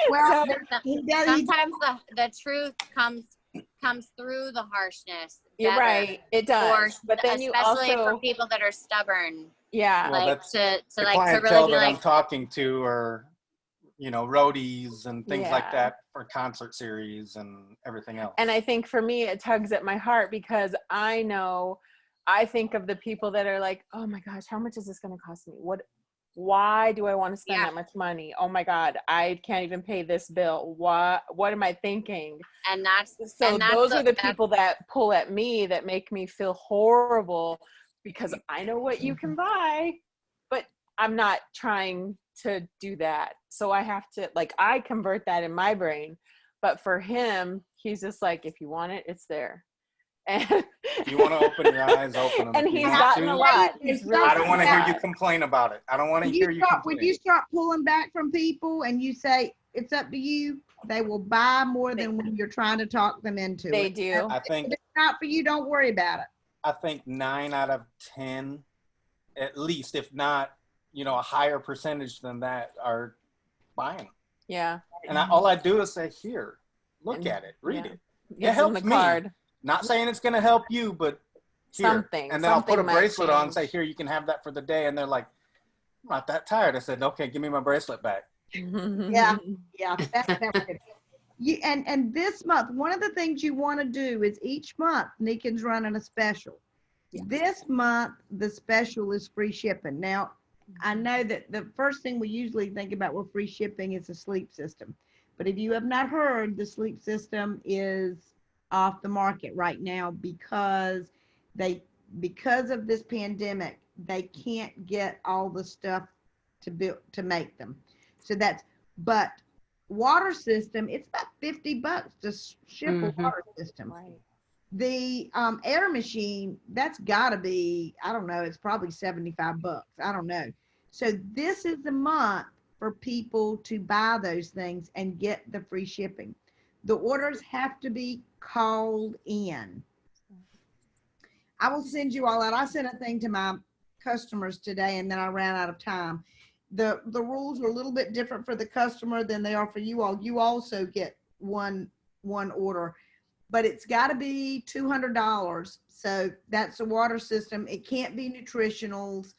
Well, Sometimes the truth comes through the harshness. You're better. right. It does. But then you especially also, for people that are stubborn. yeah. Well, Like to the like to clientele really be that I'm like, talking to are, you know, roadies and things like Yeah. that for concert series and everything else. And I think for me, it tugs at my heart because I know I think of the people that are like, oh my gosh, how much is this going to cost me? Why do I want to spend Yeah. that much money? Oh my God, I can't even pay this bill. What am I thinking? And that's So those are the people that pull at me, that make me feel horrible, because I know what you can buy, but I'm not trying to do that. So I have to, like, I convert that in my brain. But for him, he's just like, if you want it, it's there. And If you want to open your eyes, open them. and If you he's want gotten to, a lot. It's He's really I don't want to hear gotten you a lot. complain about it. I don't want to When hear you you start, when complain. you start pulling back from people and you say it's up to you, they will buy more than when you're trying to talk them into They it. do. I If think it's not for you, don't worry about it. I think 9 out of 10, at least, if not, a higher percentage than that, are buying them. Yeah. And all I do is say, here, look And- at it, read yeah. it. It Gives him helps the me. card. Not saying it's going to help you, but here. Something. And then I'll put a Something might bracelet on and say, change. here, you can have that for the day. And they're like, I'm not that tired. I said, okay, give me my bracelet back. Yeah. Yeah, that's good. And this month, one of the things you want to do is each month, Nikin's running a special. Yeah. This month, the special is free shipping. Now, I know that the first thing we usually think about with free shipping is the sleep system. But if you have not heard, the sleep system is off the market right now because of this pandemic, they can't get all the stuff to make them. So but water system, it's about $50 to ship a water system. Right. The air machine, that's gotta be, I don't know, it's probably $75. I don't know. So this is the month for people to buy those things and get the free shipping. The orders have to be called in. I will send you all out. I sent a thing to my customers today and then I ran out of time. The rules are a little bit different for the customer than they are for you all. You also get one order, but it's got to be $200. So that's the water system. It can't be nutritionals.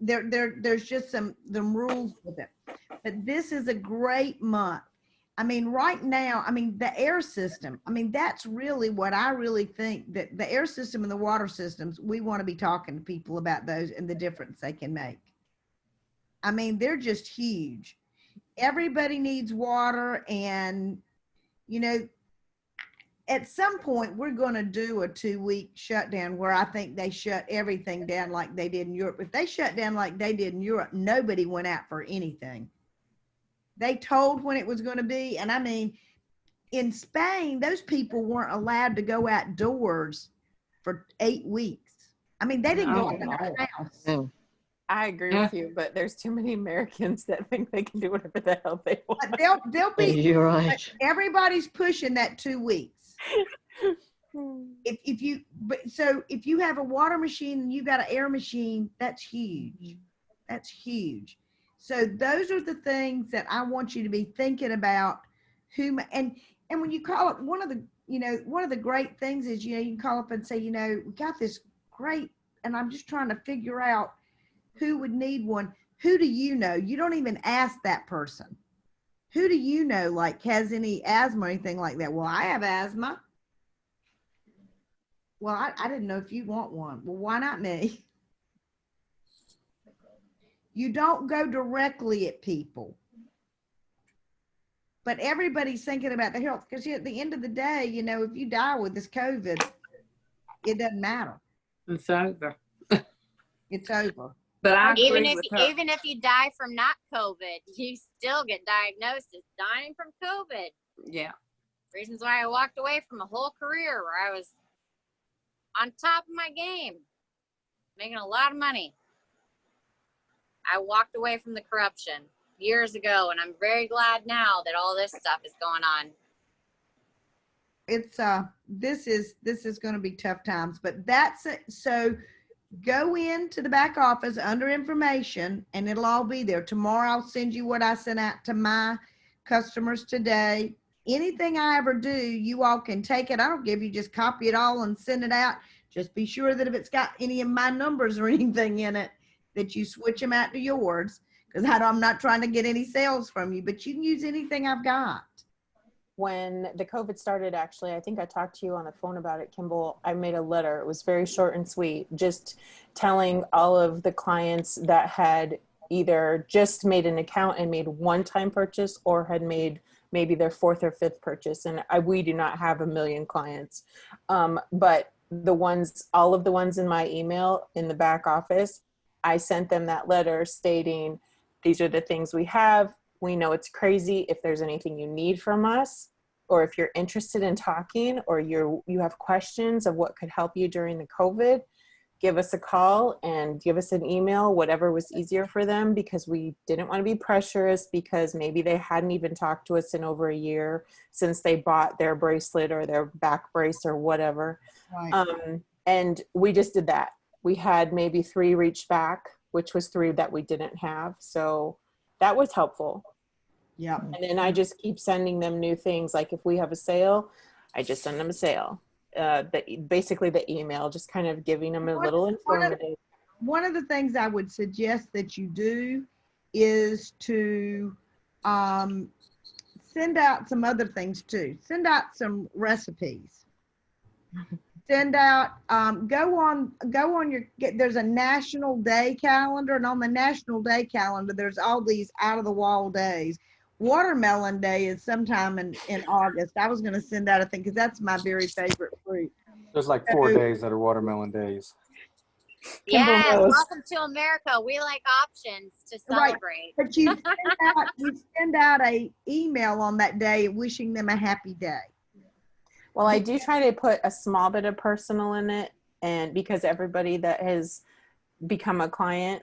There's just some rules with it. But this is a great month. I mean, right now, I mean, the air system, I mean, that's really what I really think, that the air system and the water systems, we want to be talking to people about those and the difference they can make. I mean, they're just huge. Everybody needs water, and, at some point we're going to do a 2-week shutdown where I think they shut everything down like they did in Europe. If they shut down like they did in Europe, nobody went out for anything. They told when it was going to be. And I mean, in Spain, those people weren't allowed to go outdoors for 8 weeks. I mean, they didn't go out of their house. I agree with you, but there's too many Americans that think they can do whatever the hell they want. But they'll be, You're right. everybody's pushing that 2 weeks. If you have a water machine and you got an air machine, that's huge. That's huge. So those are the things that I want you to be thinking about. And when you call up, one of the great things is, you can call up and say, we got this great, and I'm just trying to figure out who would need one. Who do you know? You don't even ask that person. Who do you know, like, has any asthma or anything like that? Well, I have asthma. Well, I didn't know if you want one. Well, why not me? You don't go directly at people. But everybody's thinking about their health, because at the end of the day, if you die with this COVID, it doesn't matter. It's over. It's over. But I agree Even if with her. even if you die from not COVID, you still get diagnosed as dying from COVID. Yeah. Reasons why I walked away from a whole career where I was on top of my game, making a lot of money. I walked away from the corruption years ago, and I'm very glad now that all this stuff is going on. It's this is going to be tough times, but that's it. So go into the back office under information and it'll all be there. Tomorrow I'll send you what I sent out to my customers today. Anything I ever do, you all can take it. I don't give you, just copy it all and send it out. Just be sure that if it's got any of my numbers or anything in it, that you switch them out to yours, because I'm not trying to get any sales from you, but you can use anything I've got. when the COVID started, actually, I think I talked to you on the phone about it, Kimball. I made a letter. It was very short and sweet, just telling all of the clients that had either just made an account and made one-time purchase or had made maybe their fourth or fifth purchase. And we do not have a million clients. But all of the ones in my email in the back office, I sent them that letter stating, these are the things we have. We know it's crazy. If there's anything you need from us, or if you're interested in talking, or you have questions of what could help you during the COVID, give us a call and give us an email, whatever was easier for them, because we didn't want to be pressurous, because maybe they hadn't even talked to us in over a year since they bought their bracelet or their back brace or whatever. Right. And we just did that. We had maybe 3 reach back, which was 3 that we didn't have. So that was helpful. Yeah. And then I just keep sending them new things. Like if we have a sale, I just send them a sale. Basically the email, just kind of giving them a little informative. One of the things I would suggest that you do is to send out some other things too. Send out some recipes. Send out, go on there's a National Day calendar, and on the National Day calendar, there's all these out of the wall days. Watermelon Day is sometime in August. I was going to send out a thing because that's my very favorite fruit. There's like 4 days that are watermelon days. Yes, knows. welcome to America. We like options to Right. celebrate. But you send out a email on that day wishing them a happy day. Well, I do try to put a small bit of personal in it, and because everybody that has become a client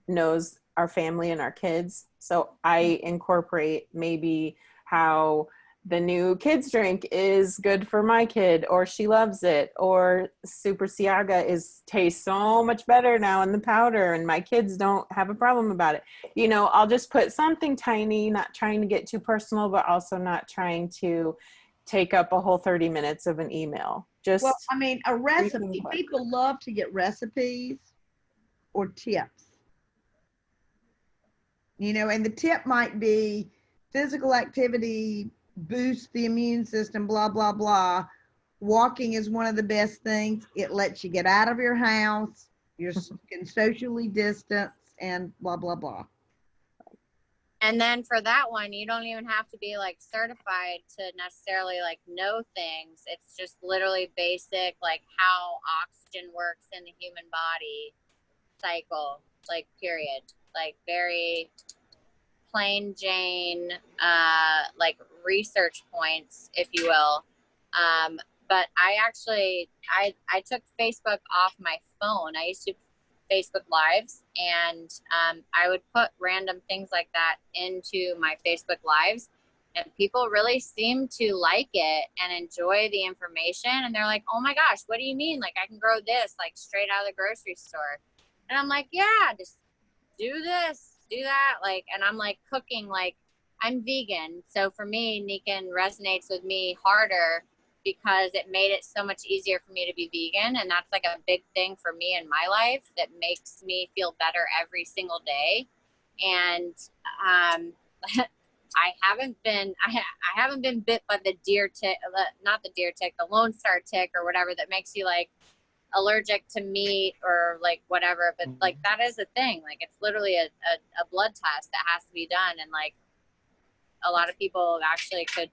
knows our family and our kids. So I incorporate maybe how the new kids drink is good for my kid, or she loves it, or Super Ciaga tastes so much better now in the powder and my kids don't have a problem about it. You know, I'll just put something tiny, not trying to get too personal, but also not trying to take up a whole 30 minutes of an email. Just, Well, I mean, a recipe, briefing quick. people love to get recipes or tips. You know, and the tip might be physical activity boosts the immune system, blah, blah, blah. Walking is one of the best things. It lets you get out of your house. You can socially distance and blah, blah, blah. And then for that one, you don't even have to be like certified to necessarily like know things. It's just literally basic, like how oxygen works in the human body cycle, like period. Like very plain Jane, like research points, if you will. But I took Facebook off my phone. I used to Facebook Lives, and I would put random things like that into my Facebook Lives, and people really seem to like it and enjoy the information. And they're like, oh my gosh, what do you mean? Like I can grow this like straight out of the grocery store. And I'm like, yeah, just do this, do that. Like, and I'm like cooking, like I'm vegan. So for me, Nikken resonates with me harder because it made it so much easier for me to be vegan. And that's like a big thing for me in my life that makes me feel better every single day. And I haven't been bit by the deer tick, not the deer tick, the Lone Star tick or whatever that makes you like allergic to meat or like whatever. But like that is a thing. Like it's literally a blood test that has to be done. And like a lot of people actually could.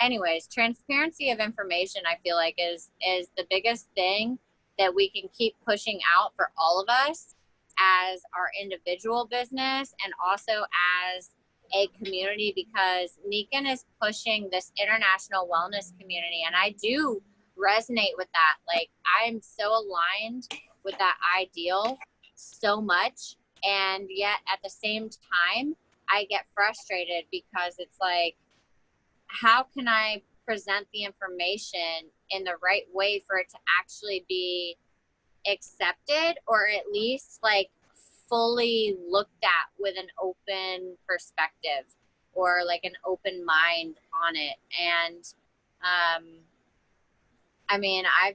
Anyways, transparency of information, I feel like is the biggest thing that we can keep pushing out for all of us as our individual business and also as a community, because Nikken is pushing this international wellness community. And I do resonate with that. Like I'm so aligned with that ideal so much. And yet at the same time, I get frustrated because it's like, how can I present the information in the right way for it to actually be accepted, or at least like fully looked at with an open perspective or like an open mind on it? And I mean, I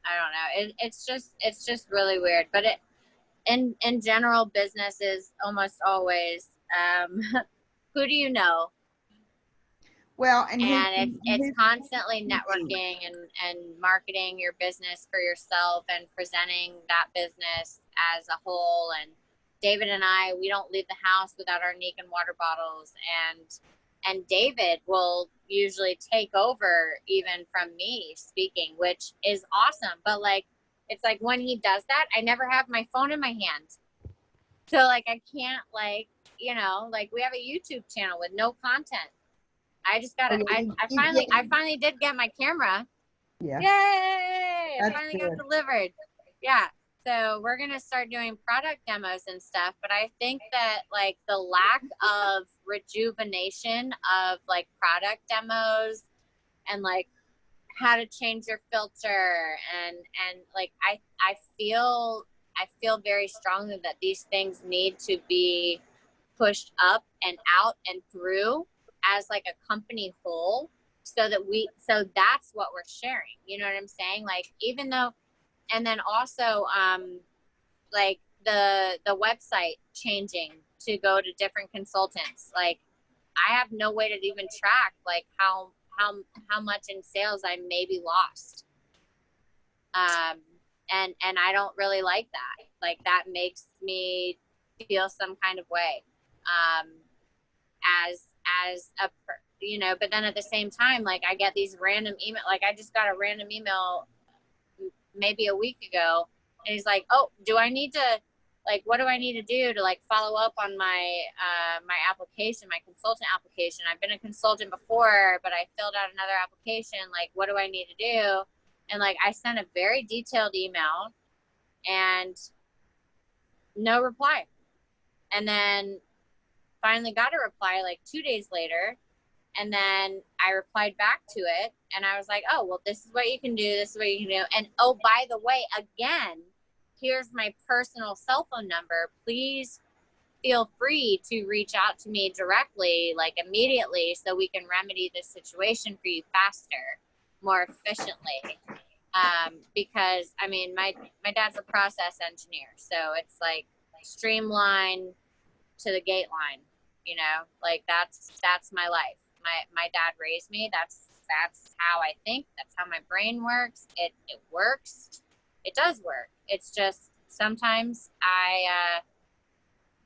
don't know. It's just really weird. But it in general, business is almost always who do you know? Well, and And it's he's constantly networking and marketing your business for yourself and presenting that business as a whole. And David and I, we don't leave the house without our Niken water bottles, and David will usually take over even from me speaking, which is awesome. But like, it's like when he does that, I never have my phone in my hand. So like, I can't, like, you know, like we have a YouTube channel with no content. I just got Oh, it. yeah, I finally did get my camera. yeah. Yay! I That's finally good. got delivered. Yeah. So we're going to start doing product demos and stuff. But I think that like the lack of rejuvenation of like product demos and like how to change your filter and like I feel very strongly that these things need to be pushed up and out and through as like a company whole, so that's what we're sharing, you know what I'm saying? Like, even though, and then also like the website changing to go to different consultants, like I have no way to even track like how much in sales I maybe lost, and I don't really like that. Like, that makes me feel some kind of way, as a, you know, but then at the same time, like I get these random email, like I just got a random email maybe a week ago, and he's like, oh, do I need to, like, what do I need to do to like follow up on my my application, my consultant application? I've been a consultant before, but I filled out another application. Like, what do I need to do? And like, I sent a very detailed email and no reply. And then finally got a reply like 2 days later. And then I replied back to it and I was like, oh, well, this is what you can do. This is what you can do. And oh, by the way, again, here's my personal cell phone number. Please feel free to reach out to me directly, like immediately, so we can remedy this situation for you faster, more efficiently. Because I mean, my dad's a process engineer, so it's like streamline to the gate line, you know, like that's my life. My dad raised me. That's how I think. That's how my brain works. It works. It does work. It's just sometimes I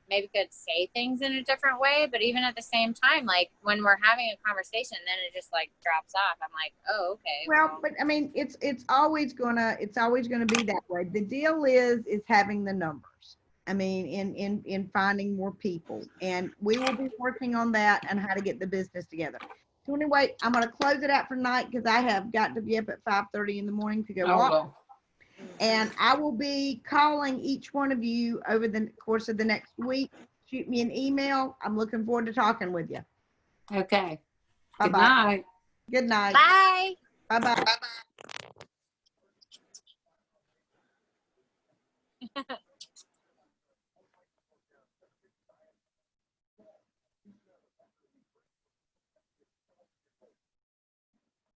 maybe could say things in a different way, but even at the same time, like when we're having a conversation, then it just like drops off. I'm like, oh, okay. Well, but I mean, it's always gonna be that way. The deal is having the numbers. I mean, in finding more people, and we will be working on that and how to get the business together. So anyway, I'm gonna close it out for tonight because I have got to be up at 5:30 in the morning to go walk. well, And I will be calling each one of you over the course of the next week. Shoot me an email. I'm looking forward to talking with you. okay. Bye Good bye. night. Good night. Bye. Bye bye.